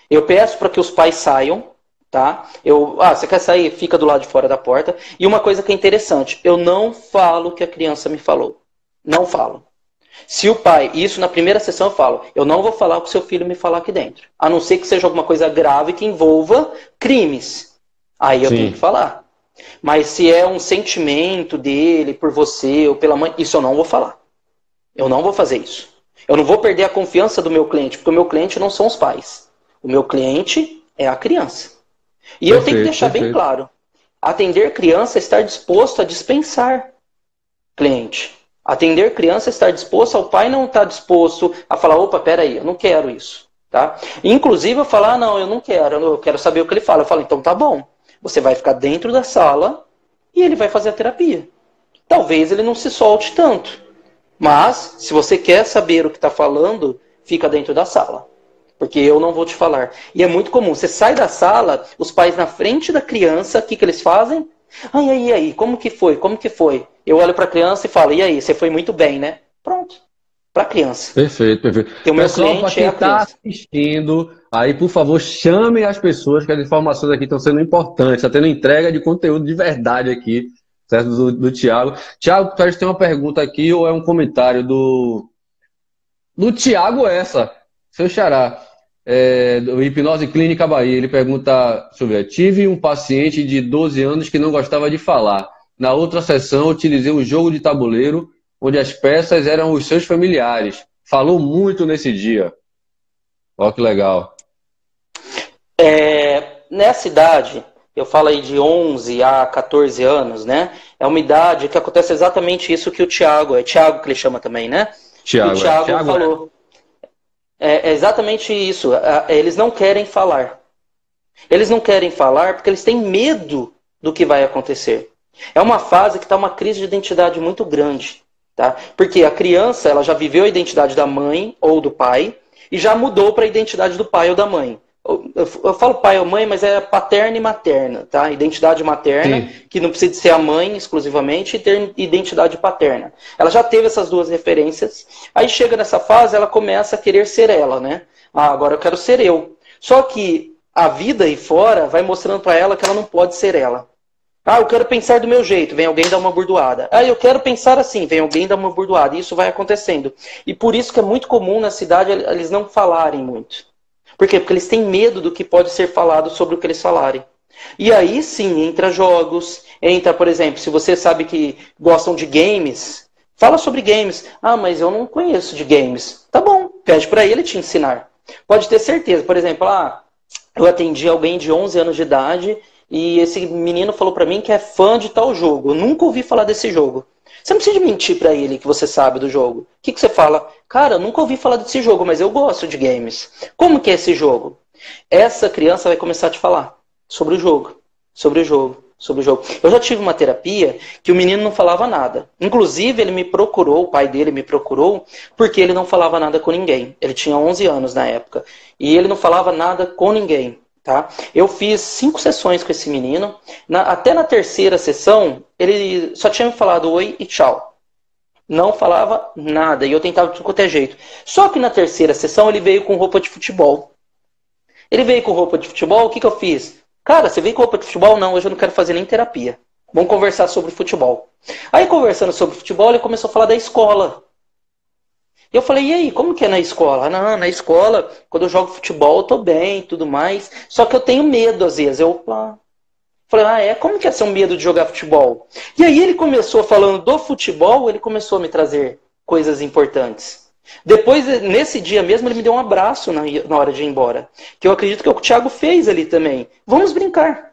eu peço para que os pais saiam, tá? Você quer sair? Fica do lado de fora da porta. E uma coisa que é interessante, eu não falo o que a criança me falou. Não falo. Se o pai, isso na primeira sessão eu falo, eu não vou falar o que seu filho me falar aqui dentro. A não ser que seja alguma coisa grave que envolva crimes. Aí eu tenho que falar. Mas se é um sentimento dele por você ou pela mãe, isso eu não vou falar. Eu não vou fazer isso. Eu não vou perder a confiança do meu cliente, porque o meu cliente não são os pais. O meu cliente é a criança. E eu tenho que deixar bem claro. Atender criança é estar disposto a dispensar cliente. Atender criança é estar disposto, ao pai não estar disposto a falar, opa, peraí, eu não quero isso. Tá? Inclusive eu falar, não, eu não quero, eu quero saber o que ele fala. Eu falo, então tá bom, você vai ficar dentro da sala e ele vai fazer a terapia. Talvez ele não se solte tanto, mas se você quer saber o que está falando, fica dentro da sala. Porque eu não vou te falar. E é muito comum, você sai da sala, os pais na frente da criança, o que eles fazem? E aí, como que foi? Como que foi? Eu olho para a criança e falo, e aí, você foi muito bem, né? Pronto. Para a criança. Perfeito, perfeito. Porque o meu Pessoal, para quem está assistindo, aí, por favor, chamem as pessoas, que as informações aqui estão sendo importantes. Está tendo entrega de conteúdo de verdade aqui, certo? Do Thiago. Thiago, a gente tem uma pergunta aqui, ou é um comentário do Thiago seu xará. Do Hipnose Clínica Bahia, ele pergunta, deixa eu ver, tive um paciente de 12 anos que não gostava de falar. Na outra sessão, utilizei um jogo de tabuleiro onde as peças eram os seus familiares. Falou muito nesse dia. Olha que legal. Nessa idade, eu falo aí de 11 a 14 anos, né? É uma idade que acontece exatamente isso que o Thiago, é Thiago que ele chama também, né? Thiago falou. É exatamente isso. Eles não querem falar. Eles não querem falar porque eles têm medo do que vai acontecer. É uma fase que está uma crise de identidade muito grande. Tá? Porque a criança ela já viveu a identidade da mãe ou do pai e já mudou para a identidade do pai ou da mãe. Eu falo pai ou mãe, mas é paterna e materna. Tá? Identidade materna, sim, que não precisa ser a mãe exclusivamente, e ter identidade paterna. Ela já teve essas duas referências. Aí chega nessa fase, ela começa a querer ser ela. Né? Agora eu quero ser eu. Só que a vida aí fora vai mostrando para ela que ela não pode ser ela. Eu quero pensar do meu jeito, vem alguém dar uma burdoada. Eu quero pensar assim, vem alguém dar uma burdoada. E isso vai acontecendo. E por isso que é muito comum na cidade eles não falarem muito. Por quê? Porque eles têm medo do que pode ser falado sobre o que eles falarem. E aí sim, entra jogos, entra, por exemplo, se você sabe que gostam de games, fala sobre games. Mas eu não conheço de games. Tá bom, pede para ele te ensinar. Pode ter certeza. Por exemplo, eu atendi alguém de 11 anos de idade e esse menino falou para mim que é fã de tal jogo. Eu nunca ouvi falar desse jogo. Você não precisa mentir para ele que você sabe do jogo. O que você fala? Cara, eu nunca ouvi falar desse jogo, mas eu gosto de games. Como que é esse jogo? Essa criança vai começar a te falar sobre o jogo, sobre o jogo, sobre o jogo. Eu já tive uma terapia que o menino não falava nada. Inclusive, ele me procurou, o pai dele me procurou, porque ele não falava nada com ninguém. Ele tinha 11 anos na época. E ele não falava nada com ninguém. Tá? Eu fiz 5 sessões com esse menino. Até na terceira sessão, ele só tinha me falado oi e tchau. Não falava nada. E eu tentava de qualquer jeito. Só que na terceira sessão, ele veio com roupa de futebol. Ele veio com roupa de futebol, o que eu fiz? Cara, você veio com roupa de futebol? Não, hoje eu não quero fazer nem terapia. Vamos conversar sobre futebol. Aí, conversando sobre futebol, ele começou a falar da escola. Eu falei, e aí, como que é na escola? Não, na escola, quando eu jogo futebol, eu tô bem e tudo mais. Só que eu tenho medo, às vezes. Eu falei, como que é ser um medo de jogar futebol? E aí ele começou falando do futebol, ele começou a me trazer coisas importantes. Depois, nesse dia mesmo, ele me deu um abraço na hora de ir embora. Que eu acredito que o Thiago fez ali também. Vamos brincar.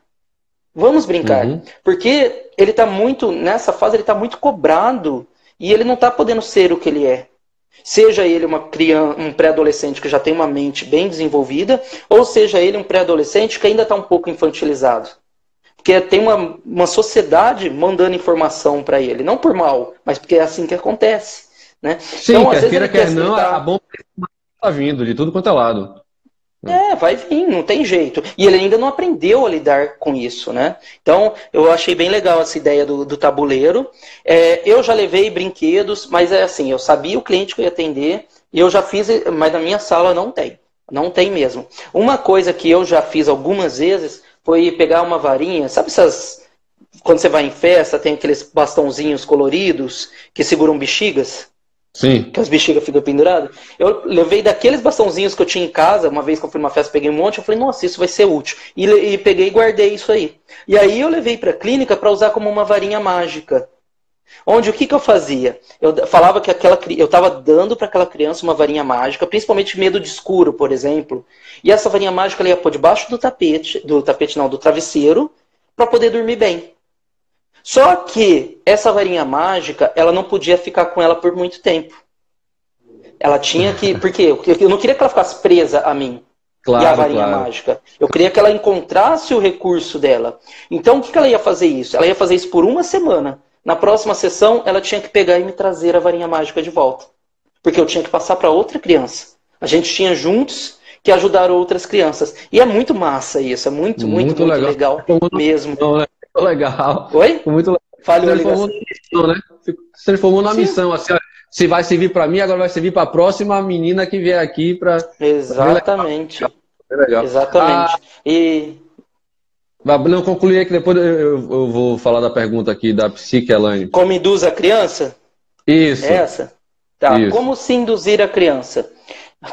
Vamos brincar. Uhum. Porque ele tá muito, nessa fase, ele tá muito cobrado. E ele não tá podendo ser o que ele é. Seja ele uma criança, um pré-adolescente que já tem uma mente bem desenvolvida, ou seja ele um pré-adolescente que ainda está um pouco infantilizado. Porque tem uma sociedade mandando informação para ele. Não por mal, mas porque é assim que acontece. Né? Sim, então, quer queira, quer não, a bomba está vindo de tudo quanto é lado. Vai vir, não tem jeito. E ele ainda não aprendeu a lidar com isso, né? Então, eu achei bem legal essa ideia do tabuleiro. Eu já levei brinquedos, mas é assim, eu sabia o cliente que eu ia atender, e eu já fiz, mas na minha sala não tem. Não tem mesmo. Uma coisa que eu já fiz algumas vezes foi pegar uma varinha, sabe essas... Quando você vai em festa, tem aqueles bastãozinhos coloridos que seguram bexigas? Sim. Que as bexigas ficam penduradas. Eu levei daqueles bastãozinhos que eu tinha em casa, uma vez que eu fui numa festa, peguei um monte, eu falei, nossa, isso vai ser útil. E peguei e guardei isso aí. E aí eu levei para a clínica para usar como uma varinha mágica. Onde o que eu fazia? Eu falava que eu estava dando para aquela criança uma varinha mágica, principalmente medo de escuro, por exemplo. E essa varinha mágica ela ia pôr debaixo do travesseiro, para poder dormir bem. Só que essa varinha mágica, ela não podia ficar com ela por muito tempo. Ela tinha que... Porque eu não queria que ela ficasse presa a mim. Claro, e a varinha mágica. Eu queria que ela encontrasse o recurso dela. Então, o que ela ia fazer isso? Ela ia fazer isso por uma semana. Na próxima sessão, ela tinha que pegar e me trazer a varinha mágica de volta. Porque eu tinha que passar para outra criança. A gente tinha juntos que ajudar outras crianças. E é muito massa isso. É muito legal mesmo. Legal. Oi? Muito legal. Falhou a ligação. Né? Se transformou na missão, assim, ó, se vai servir para mim, agora vai servir para a próxima menina que vier aqui para... Exatamente. Legal. Exatamente. Não, concluir aqui, depois eu vou falar da pergunta aqui da Psique Elaine. Como induz a criança? Isso. Essa? Tá. Isso. Como se induzir a criança?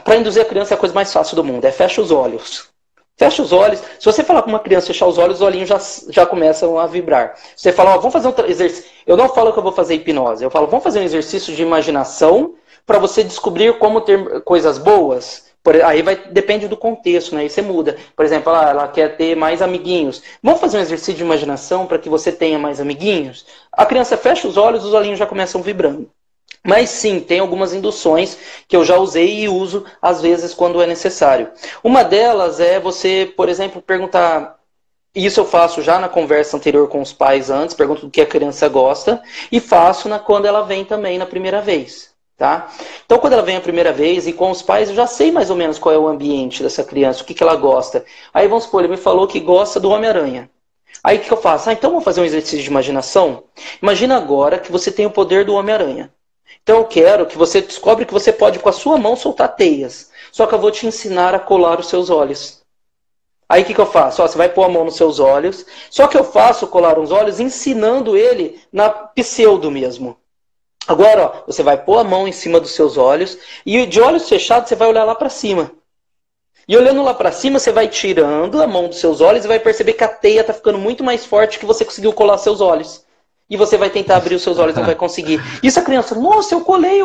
Para induzir a criança é a coisa mais fácil do mundo. Fecha os olhos. Fecha os olhos. Se você falar com uma criança fechar os olhos, os olhinhos já começam a vibrar. Você fala, vamos fazer um exercício. Eu não falo que eu vou fazer hipnose. Eu falo, vamos fazer um exercício de imaginação para você descobrir como ter coisas boas. Aí depende do contexto, né? Aí você muda. Por exemplo, ela quer ter mais amiguinhos. Vamos fazer um exercício de imaginação para que você tenha mais amiguinhos? A criança fecha os olhinhos já começam vibrando. Mas sim, tem algumas induções que eu já usei e uso às vezes quando é necessário. Uma delas é você, por exemplo, perguntar... Isso eu faço já na conversa anterior com os pais antes, pergunto do que a criança gosta, e faço quando ela vem também na primeira vez. Tá? Então, quando ela vem a primeira vez e com os pais, eu já sei mais ou menos qual é o ambiente dessa criança, o que ela gosta. Aí, vamos supor, ele me falou que gosta do Homem-Aranha. Aí, o que eu faço? Então, vamos fazer um exercício de imaginação? Imagina agora que você tem o poder do Homem-Aranha. Então, eu quero que você descobre que você pode, com a sua mão, soltar teias. Só que eu vou te ensinar a colar os seus olhos. Aí, o que eu faço? Você vai pôr a mão nos seus olhos. Só que eu faço colar os olhos ensinando ele na pseudo mesmo. Agora, você vai pôr a mão em cima dos seus olhos e de olhos fechados você vai olhar lá para cima. E olhando lá para cima, você vai tirando a mão dos seus olhos e vai perceber que a teia está ficando muito mais forte que você conseguiu colar seus olhos. E você vai tentar abrir os seus olhos e não vai conseguir. Isso a criança, nossa, eu colei.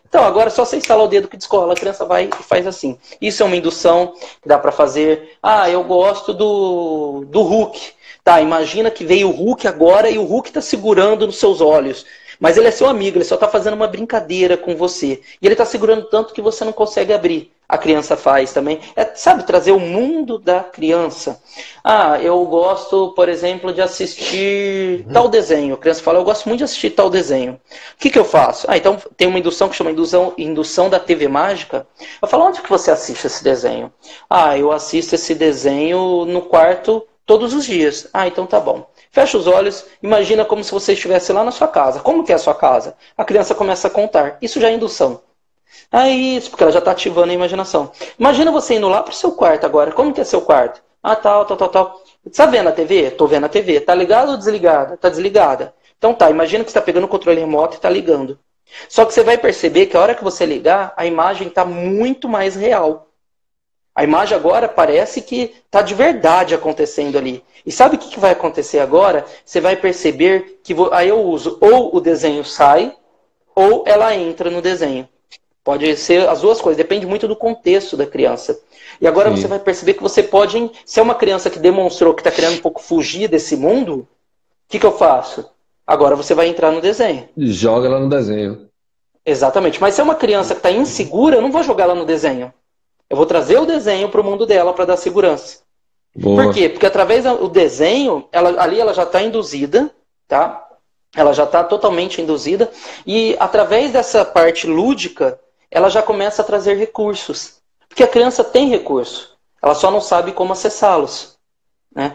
Então, agora é só você instalar o dedo que descola. A criança vai e faz assim. Isso é uma indução que dá para fazer. Eu gosto do Hulk. Tá, imagina que veio o Hulk agora e o Hulk tá segurando nos seus olhos. Mas ele é seu amigo, ele só tá fazendo uma brincadeira com você. E ele tá segurando tanto que você não consegue abrir. A criança faz também. Sabe, trazer o mundo da criança. Ah, eu gosto, por exemplo, de assistir tal desenho. A criança fala, eu gosto muito de assistir tal desenho. O que eu faço? Ah, então tem uma indução que chama indução da TV Mágica. Eu falo, onde que você assiste esse desenho? Ah, eu assisto esse desenho no quarto todos os dias. Ah, então tá bom. Fecha os olhos, imagina como se você estivesse lá na sua casa. Como que é a sua casa? A criança começa a contar. Isso já é indução. Ah, isso, porque ela já está ativando a imaginação. Imagina você indo lá pro seu quarto agora. Como que é seu quarto? Ah, tal. Tá vendo a TV? Tô vendo a TV. Tá ligada ou desligada? Tá desligada. Então tá, imagina que você está pegando o controle remoto e está ligando. Só que você vai perceber que a hora que você ligar, a imagem está muito mais real. A imagem agora parece que está de verdade acontecendo ali. E sabe o que vai acontecer agora? Você vai perceber que aí eu uso ou o desenho sai, ou ela entra no desenho. Pode ser as duas coisas, depende muito do contexto da criança. E agora Você vai perceber que você pode, se é uma criança que demonstrou que está querendo um pouco fugir desse mundo, o que eu faço? Agora você vai entrar no desenho. Joga ela no desenho. Exatamente. Mas se é uma criança que está insegura, eu não vou jogar ela no desenho. Eu vou trazer o desenho para o mundo dela para dar segurança. Boa. Por quê? Porque através do desenho, ali ela já está induzida, tá? Ela já está totalmente induzida. E através dessa parte lúdica, ela já começa a trazer recursos. Porque a criança tem recurso. Ela só não sabe como acessá-los. Né?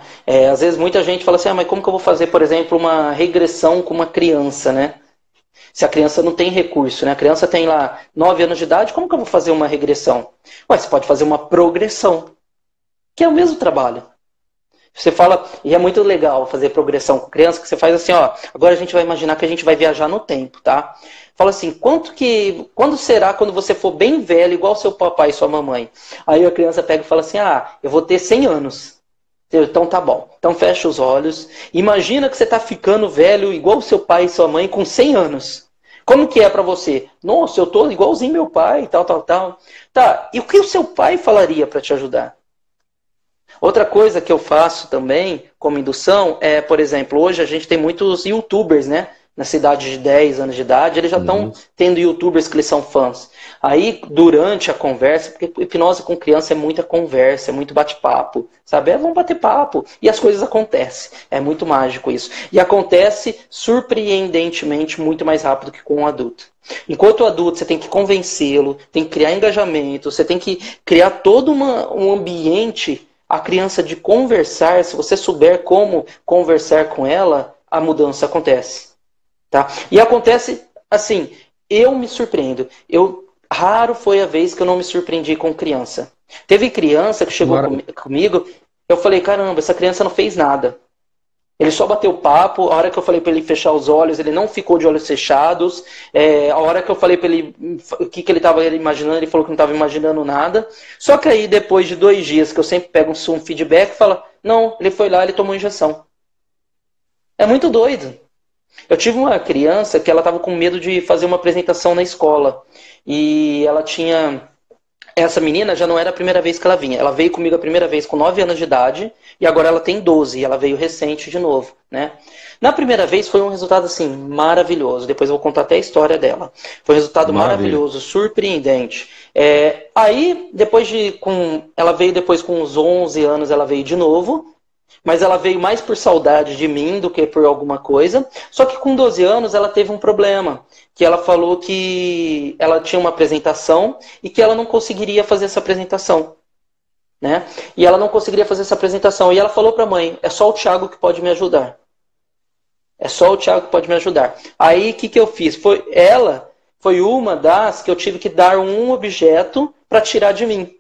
Às vezes muita gente fala assim, mas como que eu vou fazer, por exemplo, uma regressão com uma criança, né? Se a criança não tem recurso, né? A criança tem lá 9 anos de idade, como que eu vou fazer uma regressão? Ué, você pode fazer uma progressão, que é o mesmo trabalho. Você fala, e é muito legal fazer progressão com criança, que você faz assim, ó, agora a gente vai imaginar que a gente vai viajar no tempo, tá? Fala assim, quando será quando você for bem velho, igual seu papai e sua mamãe? Aí a criança pega e fala assim, eu vou ter 100 anos. Então tá bom. Então fecha os olhos. Imagina que você tá ficando velho igual seu pai e sua mãe com 100 anos. Como que é pra você? Nossa, eu tô igualzinho meu pai, tal. Tá, e o que o seu pai falaria pra te ajudar? Outra coisa que eu faço também, como indução, é, por exemplo, hoje a gente tem muitos youtubers, né? Na cidade de 10 anos de idade, eles já estão tendo youtubers que eles são fãs. Aí, durante a conversa, porque hipnose com criança é muita conversa, é muito bate-papo, sabe? Vamos bater papo e as coisas acontecem. É muito mágico isso. E acontece surpreendentemente muito mais rápido que com o adulto. Enquanto o adulto, você tem que convencê-lo, tem que criar engajamento, você tem que criar todo um ambiente, a criança de conversar, se você souber como conversar com ela, a mudança acontece. Tá? E acontece assim, eu me surpreendo. Raro foi a vez que eu não me surpreendi com criança. Teve criança que chegou comigo, eu falei, caramba, essa criança não fez nada. Ele só bateu papo, a hora que eu falei para ele fechar os olhos, ele não ficou de olhos fechados. A hora que eu falei para ele o que ele estava imaginando, ele falou que não estava imaginando nada. Só que aí, depois de 2 dias, que eu sempre pego um feedback, fala, não, ele foi lá, ele tomou injeção. É muito doido. Eu tive uma criança que ela estava com medo de fazer uma apresentação na escola. E ela tinha... Essa menina já não era a primeira vez que ela vinha. Ela veio comigo a primeira vez com 9 anos de idade e agora ela tem 12 e ela veio recente de novo, né? Na primeira vez foi um resultado assim maravilhoso. Depois eu vou contar até a história dela. Foi um resultado maravilhoso, surpreendente. Aí ela veio depois com uns 11 anos, ela veio de novo. Mas ela veio mais por saudade de mim do que por alguma coisa. Só que com 12 anos ela teve um problema. Que ela falou que ela tinha uma apresentação e que ela não conseguiria fazer essa apresentação. Né? E ela não conseguiria fazer essa apresentação. E ela falou para a mãe, é só o Thiago que pode me ajudar. É só o Thiago que pode me ajudar. Aí o que eu fiz? Ela foi uma das que eu tive que dar um objeto para tirar de mim.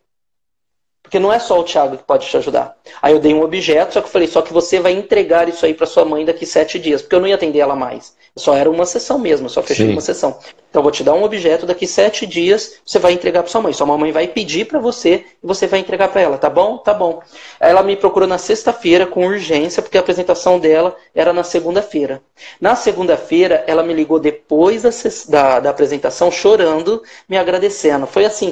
Porque não é só o Thiago que pode te ajudar. Aí eu dei um objeto, só que eu falei, só que você vai entregar isso aí para sua mãe daqui 7 dias. Porque eu não ia atender ela mais. Só era uma sessão mesmo, eu só fechei uma sessão. Então eu vou te dar um objeto, daqui 7 dias você vai entregar para sua mãe. Sua mamãe vai pedir para você e você vai entregar para ela, tá bom? Tá bom. Ela me procurou na sexta-feira com urgência, porque a apresentação dela era na segunda-feira. Na segunda-feira, ela me ligou depois da apresentação, chorando, me agradecendo. Foi assim,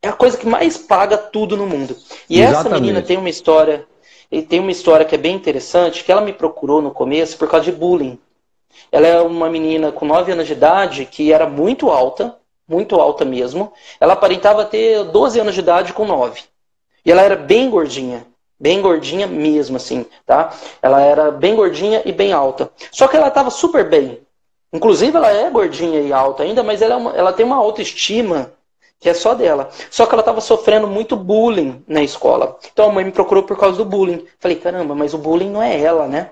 é a coisa que mais paga tudo no mundo. E essa menina tem uma história... e tem uma história que é bem interessante, que ela me procurou no começo por causa de bullying. Ela é uma menina com 9 anos de idade que era muito alta mesmo. Ela aparentava ter 12 anos de idade com 9. E ela era bem gordinha mesmo, assim, tá? Ela era bem gordinha e bem alta. Só que ela estava super bem. Inclusive, ela é gordinha e alta ainda, mas ela tem uma autoestima que é só dela. Só que ela estava sofrendo muito bullying na escola. Então a mãe me procurou por causa do bullying. Falei, caramba, mas o bullying não é ela, né?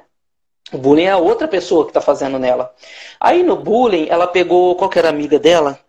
O bullying é a outra pessoa que está fazendo nela. Aí no bullying, ela pegou, qual que era a amiga dela?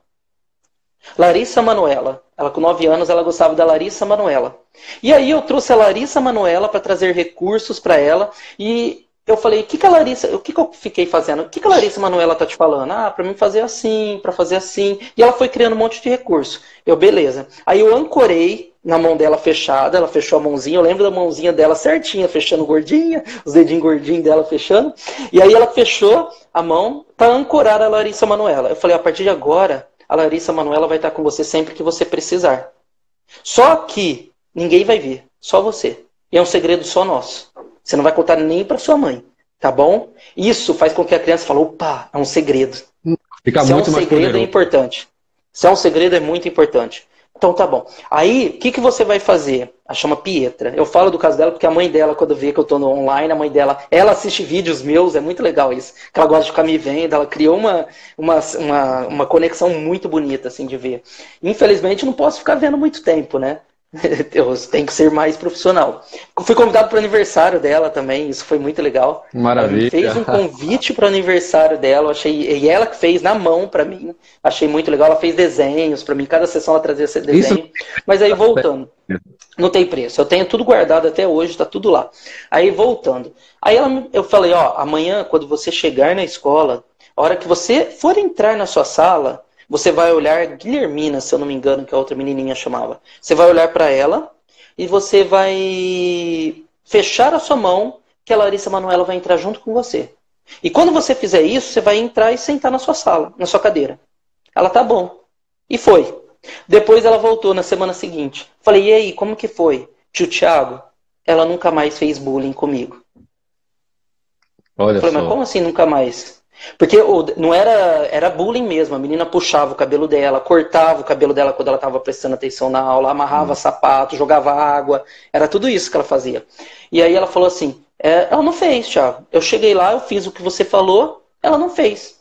Larissa Manoela. Ela com 9 anos, ela gostava da Larissa Manoela. E aí eu trouxe a Larissa Manoela para trazer recursos para ela e eu falei, o que eu fiquei fazendo? O que a Larissa Manoela tá te falando? Ah, para mim fazer assim, para fazer assim. E ela foi criando um monte de recurso. Eu, beleza. Aí eu ancorei na mão dela fechada, ela fechou a mãozinha, eu lembro da mãozinha dela certinha, fechando gordinha, os dedinhos gordinhos dela fechando. E aí ela fechou a mão para ancorar a Larissa Manoela. Eu falei, a partir de agora, a Larissa Manoela vai estar com você sempre que você precisar. Só que ninguém vai ver, só você. E é um segredo só nosso. Você não vai contar nem para sua mãe, tá bom? Isso faz com que a criança fale, opa, é um segredo. Fica Se é um muito mais segredo, poderoso. é importante. Se é um segredo, é muito importante. Então tá bom. Aí, o que você vai fazer? Ela chama Pietra. Eu falo do caso dela porque a mãe dela, quando vê que eu tô no online, a mãe dela, ela assiste vídeos meus, é muito legal isso. Que ela gosta de ficar me vendo, ela criou uma conexão muito bonita, assim, de ver. Infelizmente, não posso ficar vendo muito tempo, né? Eu tenho que ser mais profissional. Fui convidado para o aniversário dela também, isso foi muito legal. Maravilha. Ela fez um convite para o aniversário dela, eu achei, e ela que fez na mão para mim, achei muito legal. Ela fez desenhos para mim, cada sessão ela trazia esse desenho. Isso... Mas aí voltando, não tem preço, eu tenho tudo guardado até hoje, tá tudo lá. Aí voltando, aí eu falei, ó, amanhã quando você chegar na escola, a hora que você for entrar na sua sala, você vai olhar Guilhermina, se eu não me engano, que a outra menininha chamava. Você vai olhar para ela e você vai fechar a sua mão que a Larissa Manoela vai entrar junto com você. E quando você fizer isso, você vai entrar e sentar na sua sala, na sua cadeira. Ela, tá bom. E foi. Depois ela voltou na semana seguinte. Falei, e aí, como que foi? Tio Thiago, ela nunca mais fez bullying comigo. Olha falei, só. mas como assim nunca mais? Porque não era bullying mesmo. A menina puxava o cabelo dela, cortava o cabelo dela quando ela estava prestando atenção na aula, amarrava sapato, jogava água. Era tudo isso que ela fazia. E aí ela falou assim, ela não fez, Thiago. Eu cheguei lá, eu fiz o que você falou, ela não fez.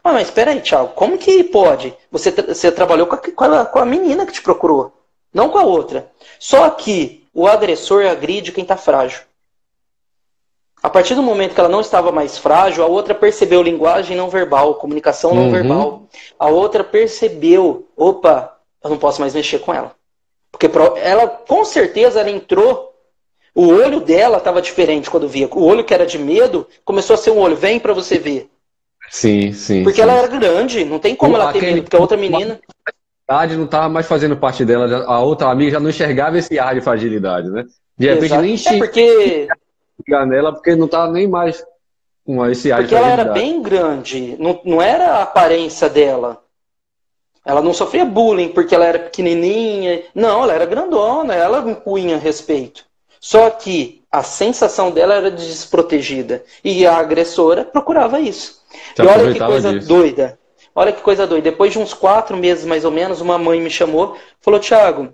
Mas espera aí, Thiago, como que pode? Você trabalhou com a menina que te procurou, não com a outra. Só que o agressor agride quem está frágil. A partir do momento que ela não estava mais frágil, a outra percebeu linguagem não verbal, comunicação não verbal. A outra percebeu, opa, eu não posso mais mexer com ela. Porque ela, com certeza, ela entrou, o olho dela estava diferente quando via. O olho que era de medo, começou a ser um olho, vem para você ver. Sim, sim. Porque ela era grande, não tem como ela ter medo, porque a outra menina... não estava mais fazendo parte dela, a outra amiga já não enxergava esse ar de fragilidade, né? De repente Exato. nem enxerga. Porque... nela porque não tá nem mais com esse ar. Porque ela era bem grande, não era a aparência dela. Ela não sofria bullying porque ela era pequenininha. Não, ela era grandona, ela impunha respeito. Só que a sensação dela era de desprotegida. E a agressora procurava isso. E olha que coisa doida. Olha que coisa doida. Depois de uns 4 meses mais ou menos, uma mãe me chamou e falou, Thiago,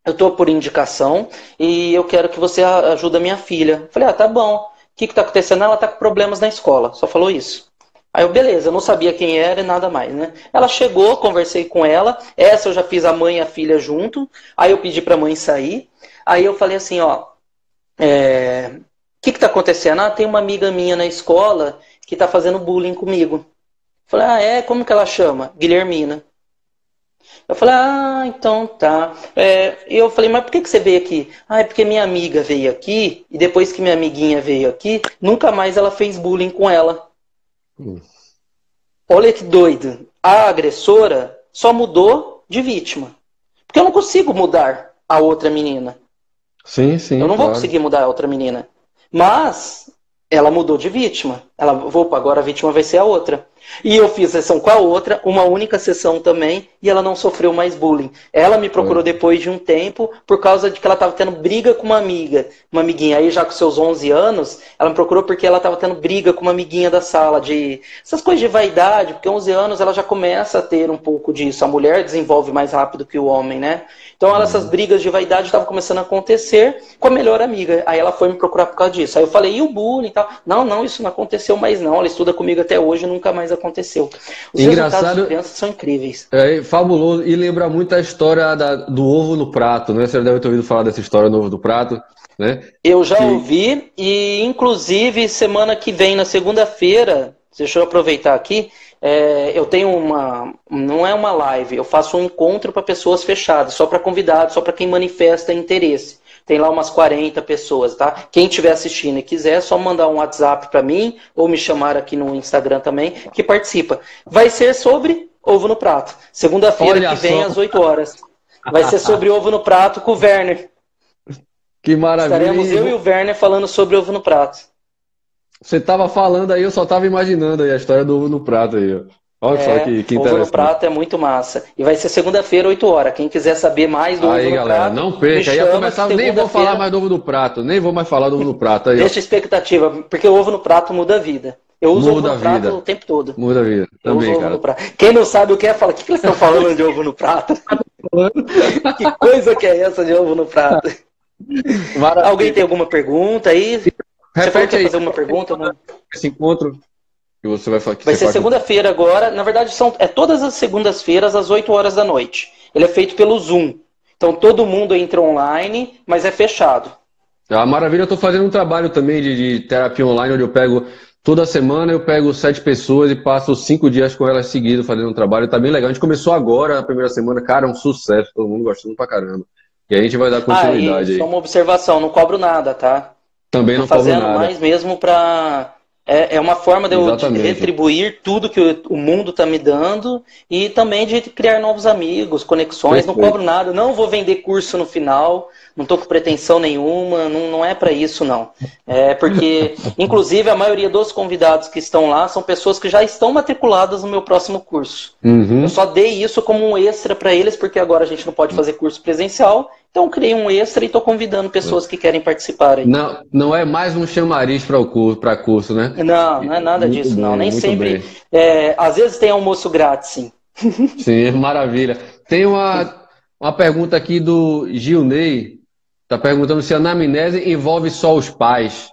eu estou por indicação e eu quero que você ajude a minha filha. Eu falei, tá bom. O que está acontecendo? Ela está com problemas na escola. Só falou isso. Aí eu, beleza, eu não sabia quem era e nada mais, né? Ela chegou, conversei com ela. Essa eu já fiz a mãe e a filha junto. Aí eu pedi para a mãe sair. Aí eu falei assim, ó, o que está acontecendo? Tem uma amiga minha na escola que está fazendo bullying comigo. Eu falei, como que ela chama? Guilhermina. Eu falei, então tá. E eu falei, mas por que você veio aqui? É porque minha amiga veio aqui, e depois que minha amiguinha veio aqui, nunca mais ela fez bullying com ela. Olha que doido. A agressora só mudou de vítima. Porque eu não consigo mudar a outra menina. Sim, sim. Eu não vou conseguir mudar a outra menina. Mas ela mudou de vítima. Agora a vítima vai ser a outra. E eu fiz sessão com a outra, uma única sessão também, e ela não sofreu mais bullying. Ela me procurou depois de um tempo, por causa de que ela estava tendo briga com uma amiga, uma amiguinha. Aí já com seus 11 anos, ela me procurou porque ela estava tendo briga com uma amiguinha da sala, de essas coisas de vaidade, porque 11 anos ela já começa a ter um pouco disso. A mulher desenvolve mais rápido que o homem, né? Então essas brigas de vaidade estavam começando a acontecer com a melhor amiga. Aí ela foi me procurar por causa disso. Aí eu falei, e o bullying e tal? Não, isso não aconteceu mais não. Ela estuda comigo até hoje e nunca mais aconteceu. Os resultados de crianças são incríveis. É fabuloso. E lembra muito a história do ovo no prato, né? Você deve ter ouvido falar dessa história do ovo no prato, né? Eu já ouvi e, inclusive, semana que vem, na segunda-feira, deixa eu aproveitar aqui, eu tenho não é uma live, eu faço um encontro para pessoas fechadas, só para convidados, só para quem manifesta interesse. Tem lá umas 40 pessoas, tá? Quem estiver assistindo e quiser, é só mandar um WhatsApp para mim, ou me chamar aqui no Instagram também, que participa. Vai ser sobre ovo no prato. Segunda-feira que vem, às 8 horas. Vai ser sobre ovo no prato com o Werner. Que maravilha. Estaremos eu e o Werner falando sobre ovo no prato. Você estava falando aí, eu só estava imaginando aí a história do ovo no prato aí, ó. Olha só que interessante. Ovo no prato é muito massa. E vai ser segunda-feira, 8 horas. Quem quiser saber mais do ovo no galera, prato, não perca. Aí ia começar, nem vou falar mais do ovo no prato. Nem vou mais falar do ovo no prato. Aí, deixa a expectativa, porque o ovo no prato muda a vida. Eu uso ovo no prato o tempo todo. Muda a vida. Também, cara. Quem não sabe o que é, fala, o que eles estão falando de ovo no prato? Que coisa que é essa de ovo no prato? Alguém tem alguma pergunta aí? Você falou que ia fazer uma pergunta? Não? Esse encontro que você vai falar. Vai ser segunda-feira agora. Na verdade, todas as segundas-feiras, às 8 horas da noite. Ele é feito pelo Zoom. Então, todo mundo entra online, mas é fechado. Maravilha, eu estou fazendo um trabalho também de terapia online, onde eu pego, toda semana eu pego 7 pessoas e passo 5 dias com elas seguidos fazendo um trabalho. Tá bem legal. A gente começou agora, a primeira semana, cara, é um sucesso. Todo mundo gostando pra caramba. E a gente vai dar continuidade aí. Só uma observação, não cobro nada, tá? Também não cobro nada. Fazendo mais mesmo pra... É uma forma de eu retribuir tudo que o mundo está me dando e também de criar novos amigos, conexões. Perfeito. Não cobro nada, não vou vender curso no final, não estou com pretensão nenhuma, não é para isso não. É porque, inclusive, a maioria dos convidados que estão lá são pessoas que já estão matriculadas no meu próximo curso. Eu só dei isso como um extra para eles, porque agora a gente não pode fazer curso presencial. Então criei um extra e estou convidando pessoas que querem participar aí. Não é mais um chamariz para curso, né? Não é nada disso, não. Nem sempre. Às vezes tem almoço grátis, sim. Sim, maravilha. Tem uma pergunta aqui do Gilney. Está perguntando se a anamnese envolve só os pais.